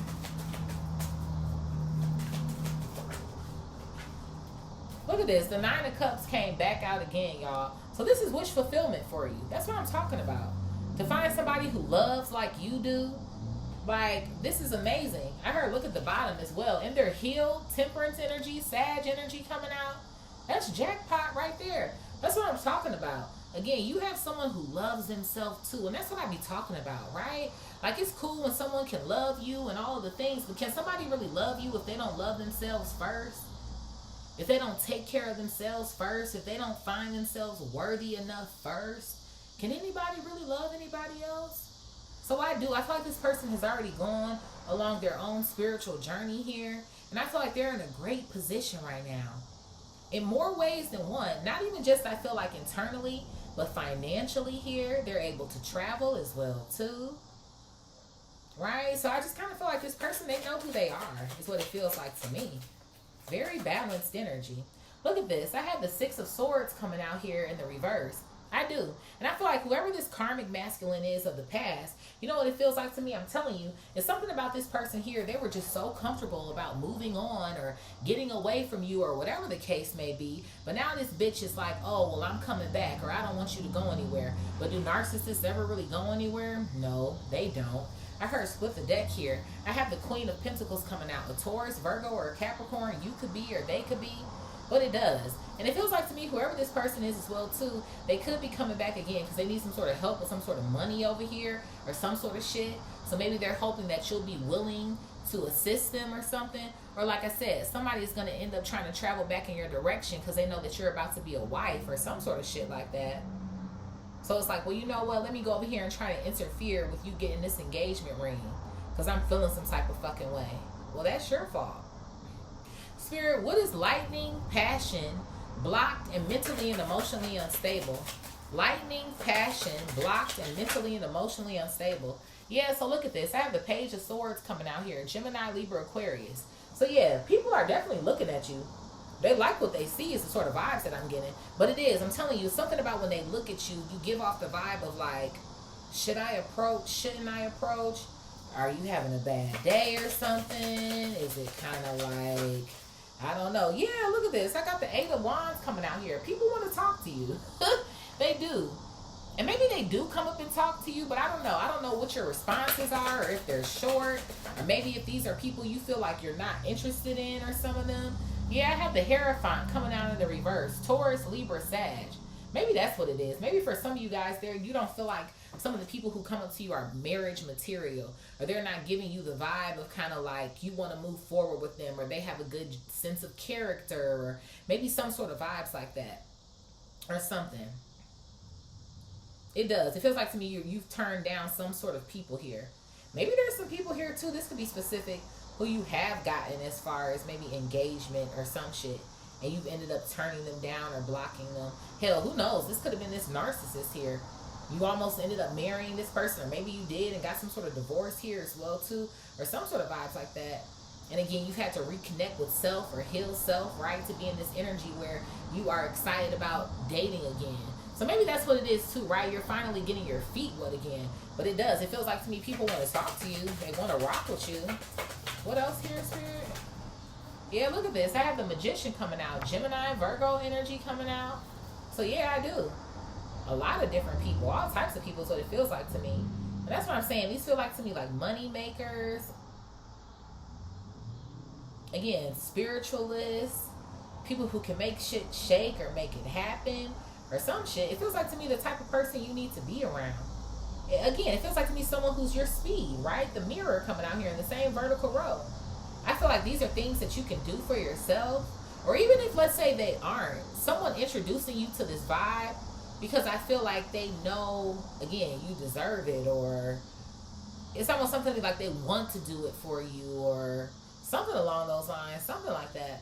Look at this. The Nine of Cups came back out again, y'all. So this is wish fulfillment for you. That's what I'm talking about. To find somebody who loves like you do. Like, this is amazing. I heard look at the bottom as well. And they're healed, temperance energy, Sag energy coming out. That's jackpot right there. That's what I'm talking about. Again, you have someone who loves themselves too. And that's what I be talking about, right? Like, it's cool when someone can love you and all of the things. But can somebody really love you if they don't love themselves first? If they don't take care of themselves first? If they don't find themselves worthy enough first? Can anybody really love anybody else? So I do. I feel like this person has already gone along their own spiritual journey here. And I feel like they're in a great position right now. In more ways than one. Not even just, I feel like, internally, but financially here. They're able to travel as well, too. Right? So I just kind of feel like this person, they know who they are, is what it feels like to me. Very balanced energy. Look at this. I had the Six of Swords coming out here in the reverse. I do. And I feel like whoever this karmic masculine is of the past, you know what it feels like to me? I'm telling you, it's something about this person here. They were just so comfortable about moving on or getting away from you or whatever the case may be. But now this bitch is like, oh, well, I'm coming back, or I don't want you to go anywhere. But do narcissists ever really go anywhere? No, they don't. I heard split the deck here. I have the Queen of Pentacles coming out. A Taurus, Virgo, or a Capricorn. You could be or they could be. But it does. And it feels like to me, whoever this person is as well, too, they could be coming back again because they need some sort of help with some sort of money over here or some sort of shit. So maybe they're hoping that you'll be willing to assist them or something. Or like I said, somebody is going to end up trying to travel back in your direction because they know that you're about to be a wife or some sort of shit like that. So it's like, well, you know what? Let me go over here and try to interfere with you getting this engagement ring because I'm feeling some type of fucking way. Well, that's your fault. Spirit, what is lightning, passion, blocked and mentally and emotionally unstable? Lightning, passion, blocked and mentally and emotionally unstable. Yeah, so look at this. I have the Page of Swords coming out here. Gemini, Libra, Aquarius. So yeah, people are definitely looking at you. They like what they see is the sort of vibes that I'm getting. But it is, I'm telling you, something about when they look at you, you give off the vibe of like, should I approach? Shouldn't I approach? Are you having a bad day or something? Is it kind of like, I don't know. Yeah, look at this. I got the Eight of Wands coming out here. People want to talk to you. They do. And maybe they do come up and talk to you, but I don't know. I don't know what your responses are or if they're short. Or maybe if these are people you feel like you're not interested in or some of them. Yeah, I have the Hierophant coming out in the reverse. Taurus, Libra, Sag. Maybe that's what it is. Maybe for some of you guys there, you don't feel like some of the people who come up to you are marriage material, or they're not giving you the vibe of kind of like you want to move forward with them, or they have a good sense of character, or maybe some sort of vibes like that or something. It does. It feels like to me you've turned down some sort of people here. Maybe there's some people here too, this could be specific, who you have gotten as far as maybe engagement or some shit, and you've ended up turning them down or blocking them. Hell, who knows? This could have been this narcissist here. You almost ended up marrying this person, or maybe you did and got some sort of divorce here as well too, or some sort of vibes like that. And again, you've had to reconnect with self or heal self, right? To be in this energy where you are excited about dating again. So maybe that's what it is too, right? You're finally getting your feet wet again. But it does. It feels like to me people want to talk to you. They want to rock with you. What else here, Spirit? Yeah, look at this. I have the Magician coming out. Gemini, Virgo energy coming out. So yeah, I do. A lot of different people. All types of people is what it feels like to me. And that's what I'm saying. These feel like to me like money makers. Again, spiritualists. People who can make shit shake or make it happen. Or some shit. It feels like to me the type of person you need to be around. Again, it feels like to me someone who's your speed, right? The Mirror coming out here in the same vertical row. I feel like these are things that you can do for yourself. Or even if, let's say, they aren't. Someone introducing you to this vibe because I feel like they know, again, you deserve it. Or it's almost something like they want to do it for you. Or something along those lines. Something like that.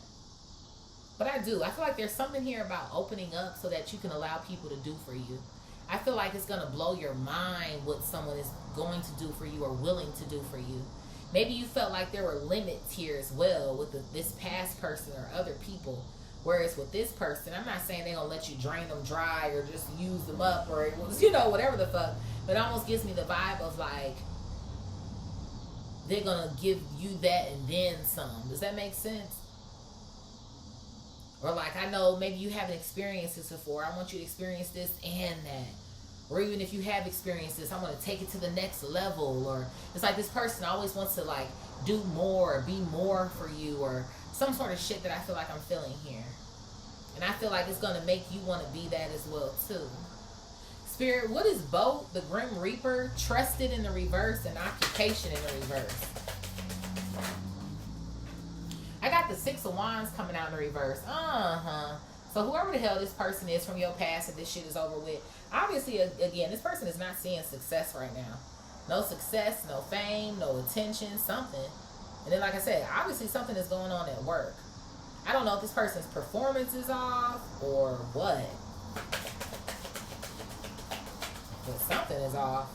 But I do. I feel like there's something here about opening up so that you can allow people to do for you. I feel like it's going to blow your mind what someone is going to do for you or willing to do for you. Maybe you felt like there were limits here as well with this past person or other people. Whereas with this person, I'm not saying they're going to let you drain them dry or just use them up or, you know, whatever the fuck. But it almost gives me the vibe of like, they're going to give you that and then some. Does that make sense? Or like, I know maybe you haven't experienced this before. I want you to experience this and that. Or even if you have experienced this, I want to take it to the next level. Or it's like this person always wants to like do more, or be more for you, or some sort of shit that I feel like I'm feeling here. And I feel like it's going to make you want to be that as well too. Spirit, what is both the Grim Reaper, trusted in the reverse, and occupation in the reverse? I got the Six of Wands coming out in the reverse. So whoever the hell this person is from your past that this shit is over with, obviously, again, this person is not seeing success right now. No success, no fame, no attention, something. And then, like I said, obviously something is going on at work. I don't know if this person's performance is off or what. But something is off.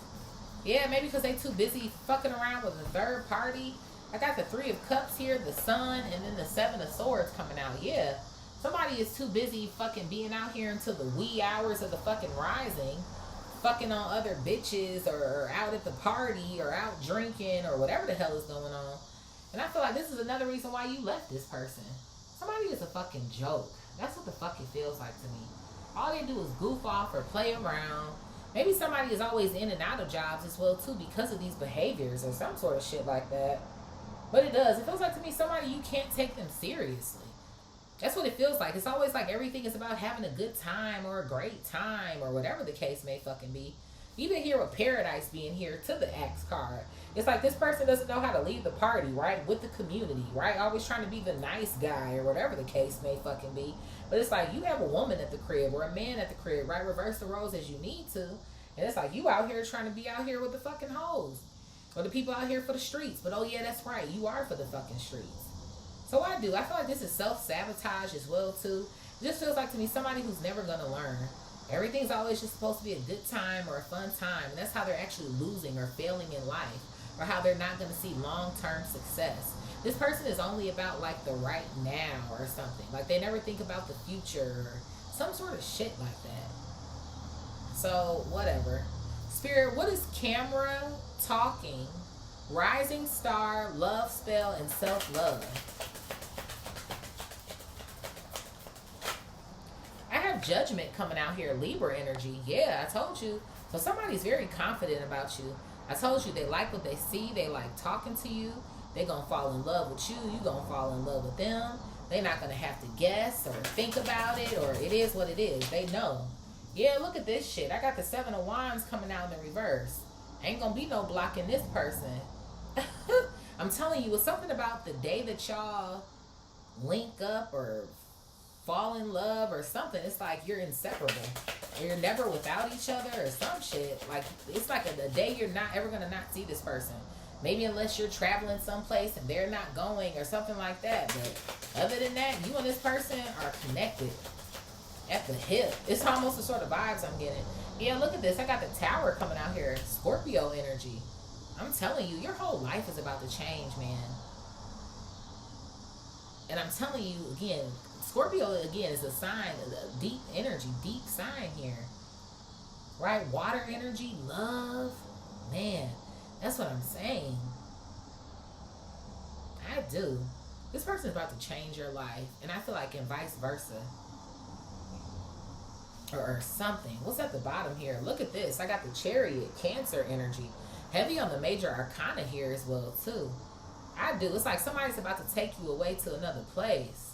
Yeah, maybe because they too busy fucking around with a third party. I got the Three of Cups here, the Sun, and then the Seven of Swords coming out. Yeah. Somebody is too busy fucking being out here until the wee hours of the fucking rising, fucking on other bitches or out at the party or out drinking or whatever the hell is going on. And I feel like this is another reason why you left this person. Somebody is a fucking joke. That's what the fuck it feels like to me. All they do is goof off or play around. Maybe somebody is always in and out of jobs as well too because of these behaviors or some sort of shit like that. But it does. It feels like to me somebody you can't take them seriously. That's what it feels like. It's always like everything is about having a good time or a great time or whatever the case may fucking be. Even here with Paradise being here to the Axe card. It's like this person doesn't know how to lead the party, right? With the community, right? Always trying to be the nice guy or whatever the case may fucking be. But it's like you have a woman at the crib or a man at the crib, right? Reverse the roles as you need to. And it's like you out here trying to be out here with the fucking hoes. Or the people out here for the streets. But oh yeah, that's right. You are for the fucking streets. So I feel like this is self-sabotage as well too. It just feels like to me somebody who's never going to learn. Everything's always just supposed to be a good time or a fun time. And that's how they're actually losing or failing in life. Or how they're not going to see long-term success. This person is only about like the right now or something. Like they never think about the future or some sort of shit like that. So whatever. Spirit, what is camera, talking, rising star, love spell, and self-love? I have judgment coming out here, Libra energy. Yeah, I told you. So somebody's very confident about you. I told you they like what they see. They like talking to you. They're going to fall in love with you. You're going to fall in love with them. They're not going to have to guess or think about it, or it is what it is. They know. Yeah, look at this shit. I got the 7 of Wands coming out in the reverse. Ain't going to be no blocking this person. I'm telling you, it's something about the day that y'all link up or fall in love or something. It's like you're inseparable. Or you're never without each other or some shit. Like, it's like a day you're not ever going to not see this person. Maybe unless you're traveling someplace and they're not going or something like that. But other than that, you and this person are connected at the hip. It's almost the sort of vibes I'm getting. Yeah, look at this. I got the Tower coming out here. Scorpio energy. I'm telling you, your whole life is about to change, man. And I'm telling you, again, Scorpio, again, is a sign, a deep energy, deep sign here. Right? Water energy, love. Man, that's what I'm saying. I do. This person's about to change your life. And I feel like and vice versa. Or something. What's at the bottom here? Look at this. I got the Chariot, Cancer energy. Heavy on the major arcana here as well, too. I do. It's like somebody's about to take you away to another place.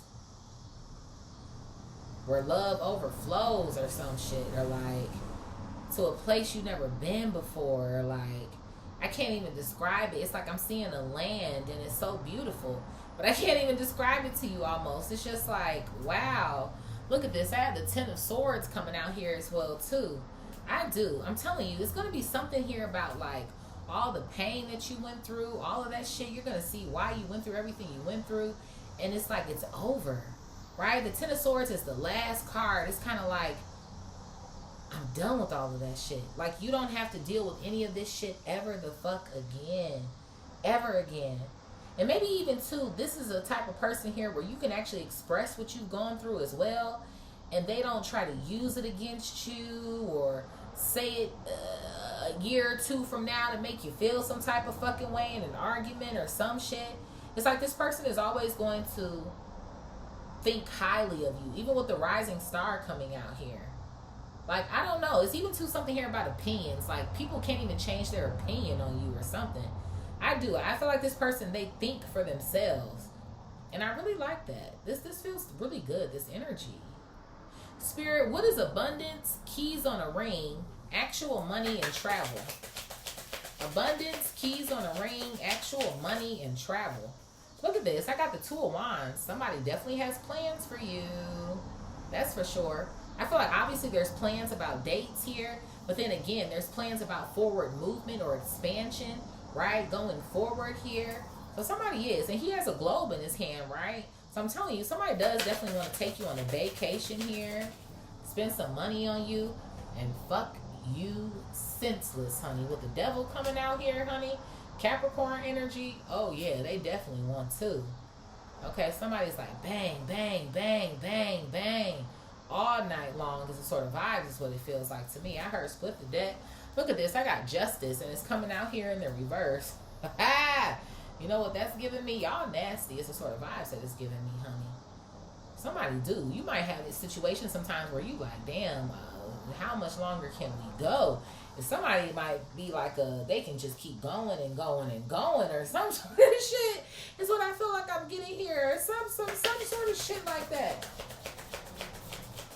Where love overflows or some shit. Or like to a place you've never been before. Or like, I can't even describe it. It's like I'm seeing a land and it's so beautiful. But I can't even describe it to you almost. It's just like, wow. Look at this. I have the 10 of Swords coming out here as well, too. I do. I'm telling you, it's going to be something here about, like, all the pain that you went through, all of that shit. You're going to see why you went through everything you went through. And it's like it's over, right? The 10 of Swords is the last card. It's kind of like, I'm done with all of that shit. Like, you don't have to deal with any of this shit ever the fuck again. Ever again. And maybe even, too, this is a type of person here where you can actually express what you've gone through as well. And they don't try to use it against you or say it a year or two from now to make you feel some type of fucking way in an argument or some shit. It's like this person is always going to think highly of you. Even with the rising star coming out here. Like, I don't know. It's even, too, something here about opinions. Like, people can't even change their opinion on you or something. I do. I feel like this person, they think for themselves. And I really like that. This feels really good, this energy. Spirit, what is abundance, keys on a ring, actual money, and travel? Abundance, keys on a ring, actual money, and travel. Look at this. I got the 2 of Wands. Somebody definitely has plans for you. That's for sure. I feel like obviously there's plans about dates here. But then again, there's plans about forward movement or expansion. Right? Going forward here. So somebody is. And he has a globe in his hand, right? So I'm telling you, somebody does definitely want to take you on a vacation here. Spend some money on you. And fuck you senseless, honey. With the devil coming out here, honey. Capricorn energy. Oh, yeah. They definitely want to. Okay, somebody's like bang, bang, bang, bang, bang all night long is a sort of vibe is what it feels like to me. I heard split the deck. Look at this. I got justice and it's coming out here in the reverse. You know what that's giving me? Y'all nasty. It's a sort of vibes that it's giving me, honey. Somebody do. You might have this situation sometimes where you like, damn, how much longer can we go? And somebody might be like, they can just keep going and going and going or some sort of shit. Is what I feel like I'm getting here. Some sort of shit like that.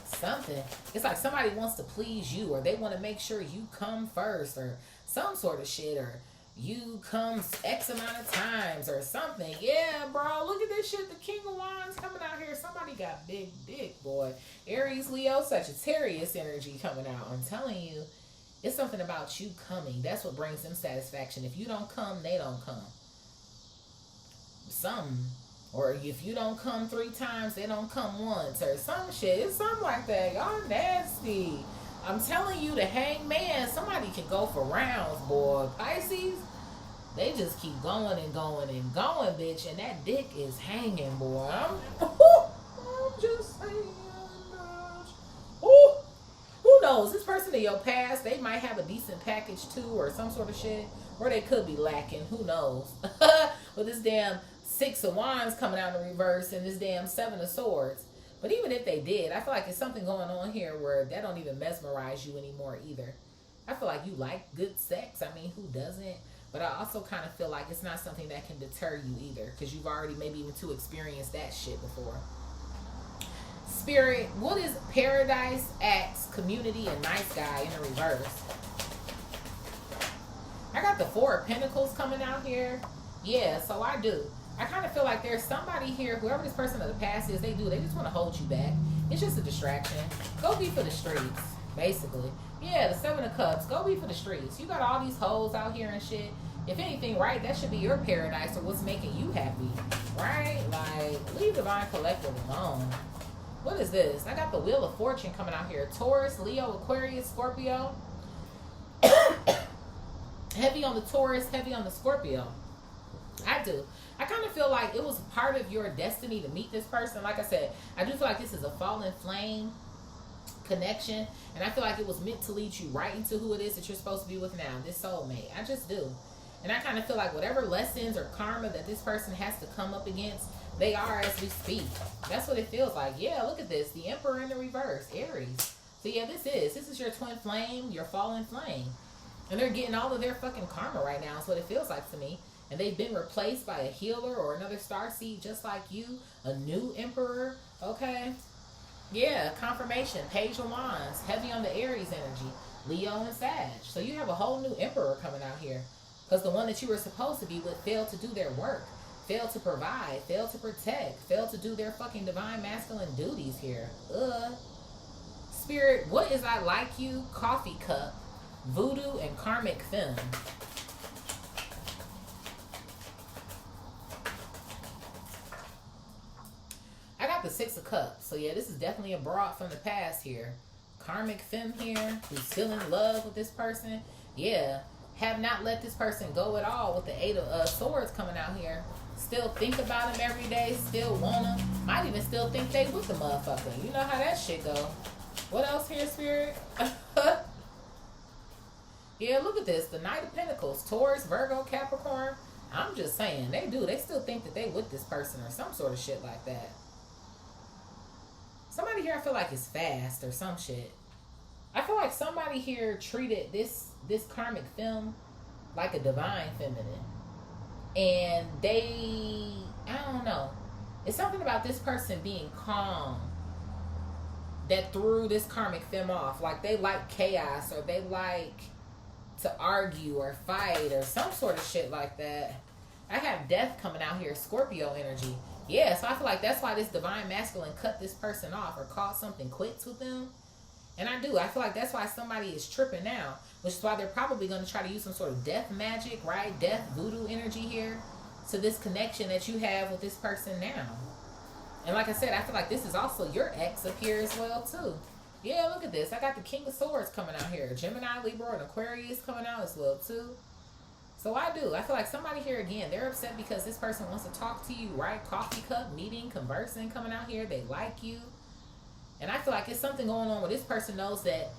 Something. It's like somebody wants to please you or they want to make sure you come first or some sort of shit or you come X amount of times or something. Yeah, bro. Look at this shit. The King of Wands coming out here. Somebody got big dick, boy. Aries, Leo, Sagittarius energy coming out. I'm telling you, it's something about you coming. That's what brings them satisfaction. If you don't come, they don't come. Something. Or if you don't come 3 times, they don't come once. Or some shit. It's something like that. Y'all nasty. I'm telling you, the Hangman, somebody can go for rounds, boy. Pisces, they just keep going and going and going, bitch. And that dick is hanging, boy. I'm just saying, bitch. Ooh. Who knows? This person in your past, they might have a decent package too or some sort of shit. Or they could be lacking. Who knows? With this damn 6 of Wands coming out in reverse and this damn 7 of Swords. But even if they did, I feel like there's something going on here where that don't even mesmerize you anymore either. I feel like you like good sex. I mean, who doesn't? But I also kind of feel like it's not something that can deter you either because you've already maybe even to experienced that shit before. Spirit, what is Paradise, Axe, Community, and Nice Guy in the reverse? I got the 4 of Pentacles coming out here. Yeah, so I do. I kind of feel like there's somebody here, whoever this person of the past is, they just want to hold you back. It's just a distraction. Go be for the streets, basically. Yeah, the 7 of Cups. Go be for the streets. You got all these hoes out here and shit. If anything, right, that should be your paradise or what's making you happy, right? Like, leave Divine Collective alone. What is this? I got the Wheel of Fortune coming out here. Taurus, Leo, Aquarius, Scorpio. Heavy on the Taurus, heavy on the Scorpio. I do. I kind of feel like it was part of your destiny to meet this person. Like I said, I do feel like this is a fallen flame connection. And I feel like it was meant to lead you right into who it is that you're supposed to be with now. This soulmate. I just do. And I kind of feel like whatever lessons or karma that this person has to come up against, they are as we speak. That's what it feels like. Yeah, look at this. The Emperor in the reverse. Aries. So yeah, this is your twin flame, your fallen flame. And they're getting all of their fucking karma right now. That's what it feels like to me. And they've been replaced by a healer or another starseed just like you. A new emperor. Okay. Yeah, confirmation. Page of Wands. Heavy on the Aries energy. Leo and Sag. So you have a whole new emperor coming out here. Because the one that you were supposed to be with failed to do their work. Failed to provide. Failed to protect. Failed to do their fucking divine masculine duties here. Spirit, what is I Like You? Coffee Cup. Voodoo and Karmic Film. I got the 6 of Cups. So yeah, this is definitely a broad from the past here. Karmic Femme here, who's still in love with this person. Yeah, have not let this person go at all with the 8 of Swords coming out here. Still think about him every day. Still want him. Might even still think they with the motherfucker. You know how that shit go. What else here, Spirit? Yeah, look at this. The Knight of Pentacles. Taurus, Virgo, Capricorn. I'm just saying. They do. They still think that they with this person or some sort of shit like that. Somebody here I feel like is fast or some shit. I feel like somebody here treated this karmic film like a divine feminine. And they, I don't know. It's something about this person being calm that threw this karmic femme off. Like they like chaos or they like to argue or fight or some sort of shit like that. I have death coming out here, Scorpio energy. Yeah, so I feel like that's why this divine masculine cut this person off or called something quits with them. And I do. I feel like that's why somebody is tripping now, which is why they're probably going to try to use some sort of death magic, right? Death voodoo energy here to this connection that you have with this person now. And like I said, I feel like this is also your ex up here as well, too. Yeah, look at this. I got the King of Swords coming out here. Gemini, Libra, and Aquarius coming out as well, too. So I do. I feel like somebody here, again, they're upset because this person wants to talk to you, right? Coffee cup, meeting, conversing, coming out here. They like you. And I feel like it's something going on where this person knows that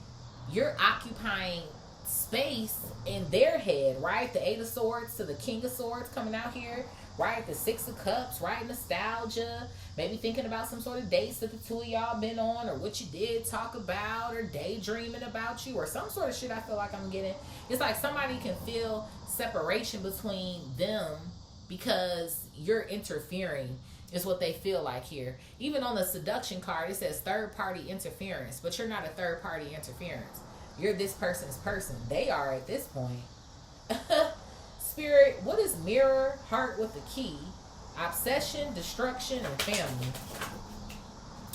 you're occupying space in their head, right? The 8 of Swords to the King of Swords coming out here, right? The 6 of Cups, right? Nostalgia. Maybe thinking about some sort of dates that the two of y'all been on, or what you did talk about, or daydreaming about you, or some sort of shit. I feel like I'm getting. It's like somebody can feel separation between them because you're interfering, is what they feel like here. Even on the seduction card, it says third party interference, but you're not a third party interference. You're this person's person. They are at this point. Spirit, what is mirror, heart with the key? Obsession, destruction, and family.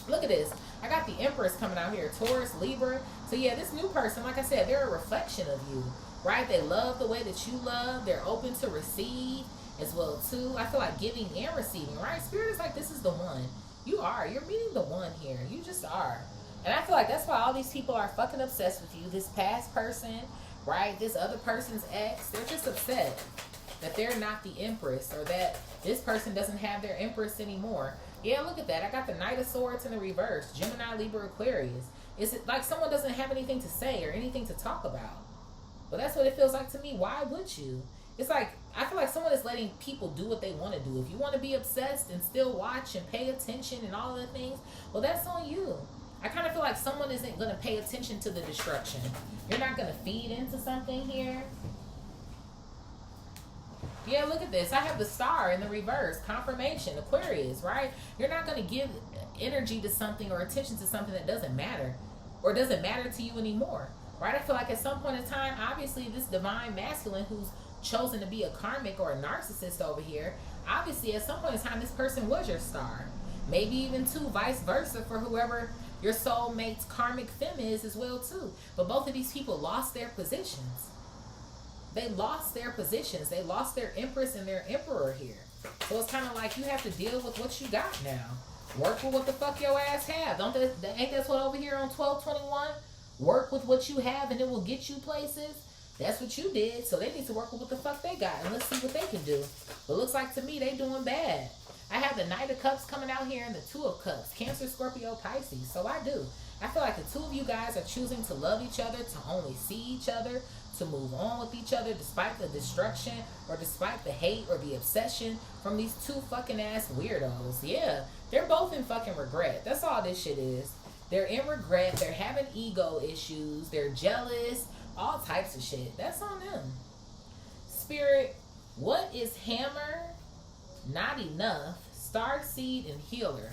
Look at this. I got the Empress coming out here. Taurus, Libra. So yeah, this new person, like I said, they're a reflection of you, right? They love the way that you love. They're open to receive as well too. I feel like giving and receiving, right? Spirit is like, this is the one. You are. You're meeting the one here. You just are. And I feel like that's why all these people are fucking obsessed with you. This past person, right? This other person's ex. They're just upset that they're not the Empress, or that this person doesn't have their Empress anymore. Yeah, look at that. I got the Knight of Swords in the reverse. Gemini, Libra, Aquarius. Is it like someone doesn't have anything to say or anything to talk about? But that's what it feels like to me. Why would you? It's like, I feel like someone is letting people do what they want to do. If you want to be obsessed and still watch and pay attention and all of the things, well, that's on you. I kind of feel like someone isn't going to pay attention to the destruction. You're not going to feed into something here. Yeah, look at this. I have the Star in the reverse. Confirmation, Aquarius, right? You're not going to give energy to something or attention to something that doesn't matter, or doesn't matter to you anymore, right? I feel like at some point in time, obviously this divine masculine who's chosen to be a karmic or a narcissist over here, obviously at some point in time, this person was your star. Maybe even too, vice versa for whoever your soulmate's karmic femme is as well too. But both of these people lost their positions. They lost their positions. They lost their Empress and their Emperor here. So it's kind of like you have to deal with what you got now. Work with what the fuck your ass have. Ain't that's what over here on 1221? Work with what you have and it will get you places. That's what you did. So they need to work with what the fuck they got. And let's see what they can do. But looks like to me they doing bad. I have the Knight of Cups coming out here and the Two of Cups. Cancer, Scorpio, Pisces. So I do. I feel like the two of you guys are choosing to love each other, to only see each other, to move on with each other despite the destruction or despite the hate or the obsession from these two fucking ass weirdos. Yeah, they're both in fucking regret. That's all this shit is. They're in regret. They're having ego issues. They're jealous. All types of shit. That's on them. Spirit, what is hammer, not enough, starseed, and healer?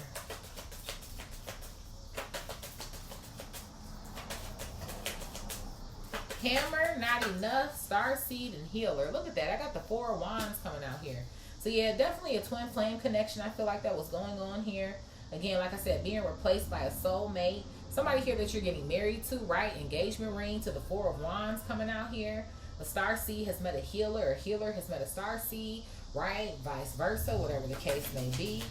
Hammer, not enough, starseed, and healer. Look at that. I got the Four of Wands coming out here. So yeah, definitely a twin flame connection. I feel like that was going on here. Again, like I said, being replaced by a soulmate. Somebody here that you're getting married to, right? Engagement ring to the Four of Wands coming out here. A starseed has met a healer. A healer has met a starseed, right? Vice versa, whatever the case may be.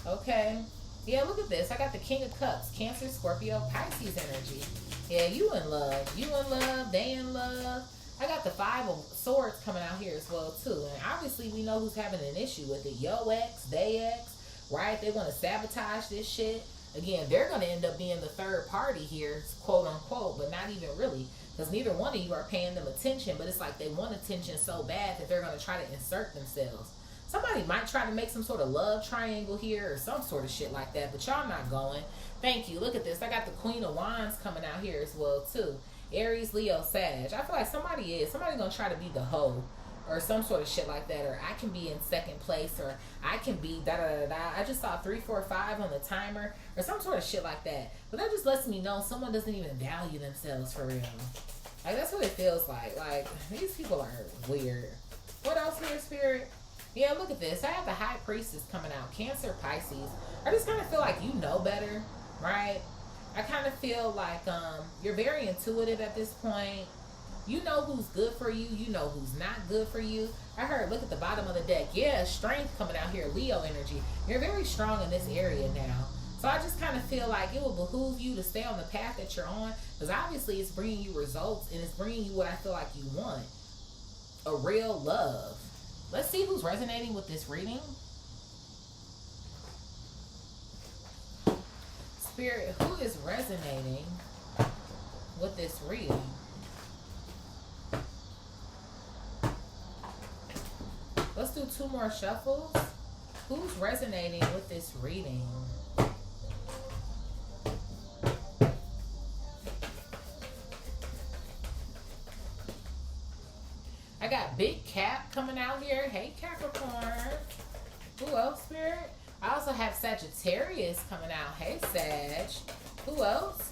Okay. Yeah, look at this. I got the King of Cups. Cancer, Scorpio, Pisces energy. Yeah, you in love. You in love. They in love. I got the Five of Swords coming out here as well, too. And obviously, we know who's having an issue with it. Yo ex, they ex, right? They want to sabotage this shit. Again, they're going to end up being the third party here, quote unquote, but not even really. Because neither one of you are paying them attention. But it's like they want attention so bad that they're going to try to insert themselves. Somebody might try to make some sort of love triangle here or some sort of shit like that. But y'all not going. Thank you. Look at this. I got the Queen of Wands coming out here as well, too. Aries, Leo, Sag. I feel like somebody's going to try to be the hoe or some sort of shit like that. Or I can be in second place. Or I can be da-da-da-da. I just saw 3, 4, 5 on the timer. Or some sort of shit like that. But that just lets me know someone doesn't even value themselves for real. Like, that's what it feels like. Like, these people are weird. What else here, Spirit? Yeah, look at this. I have the High Priestess coming out. Cancer, Pisces. I just kind of feel like you know better, right? I kind of feel like you're very intuitive at this point. You know who's good for you. You know who's not good for you. I heard, look at the bottom of the deck. Yeah, strength coming out here. Leo energy. You're very strong in this area now. So I just kind of feel like it will behoove you to stay on the path that you're on. Because obviously it's bringing you results and it's bringing you what I feel like you want. a real love. Let's see who's resonating with this reading. Spirit, who is resonating with this reading? Let's do 2 more shuffles. Who's resonating with this reading? I got Big Cap coming out here. Hey, Capricorn. Who else, Spirit? I also have Sagittarius coming out. Hey, Sag. Who else?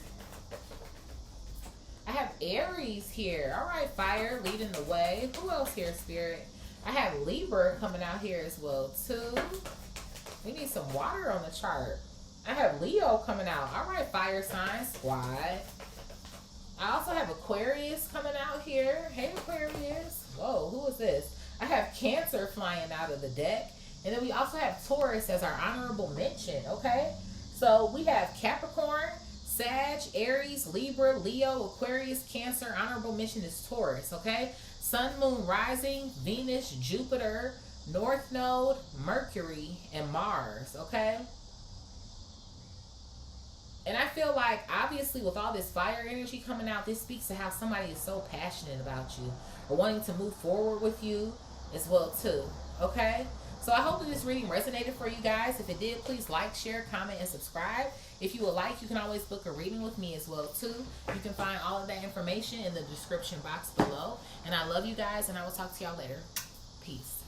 I have Aries here. All right, Fire leading the way. Who else here, Spirit? I have Libra coming out here as well, too. We need some water on the chart. I have Leo coming out. All right, Fire sign squad. I also have Aquarius coming out here. Hey, Aquarius. Whoa, who is this? I have Cancer flying out of the deck. And then we also have Taurus as our honorable mention, okay? So we have Capricorn, Sag, Aries, Libra, Leo, Aquarius, Cancer. Honorable mention is Taurus, okay? Sun, Moon, Rising, Venus, Jupiter, North Node, Mercury, and Mars, okay? And I feel like, obviously, with all this fire energy coming out, this speaks to how somebody is so passionate about you or wanting to move forward with you as well, too, okay? So I hope that this reading resonated for you guys. If it did, please like, share, comment, and subscribe. If you would like, you can always book a reading with me as well, too. You can find all of that information in the description box below. And I love you guys, and I will talk to y'all later. Peace.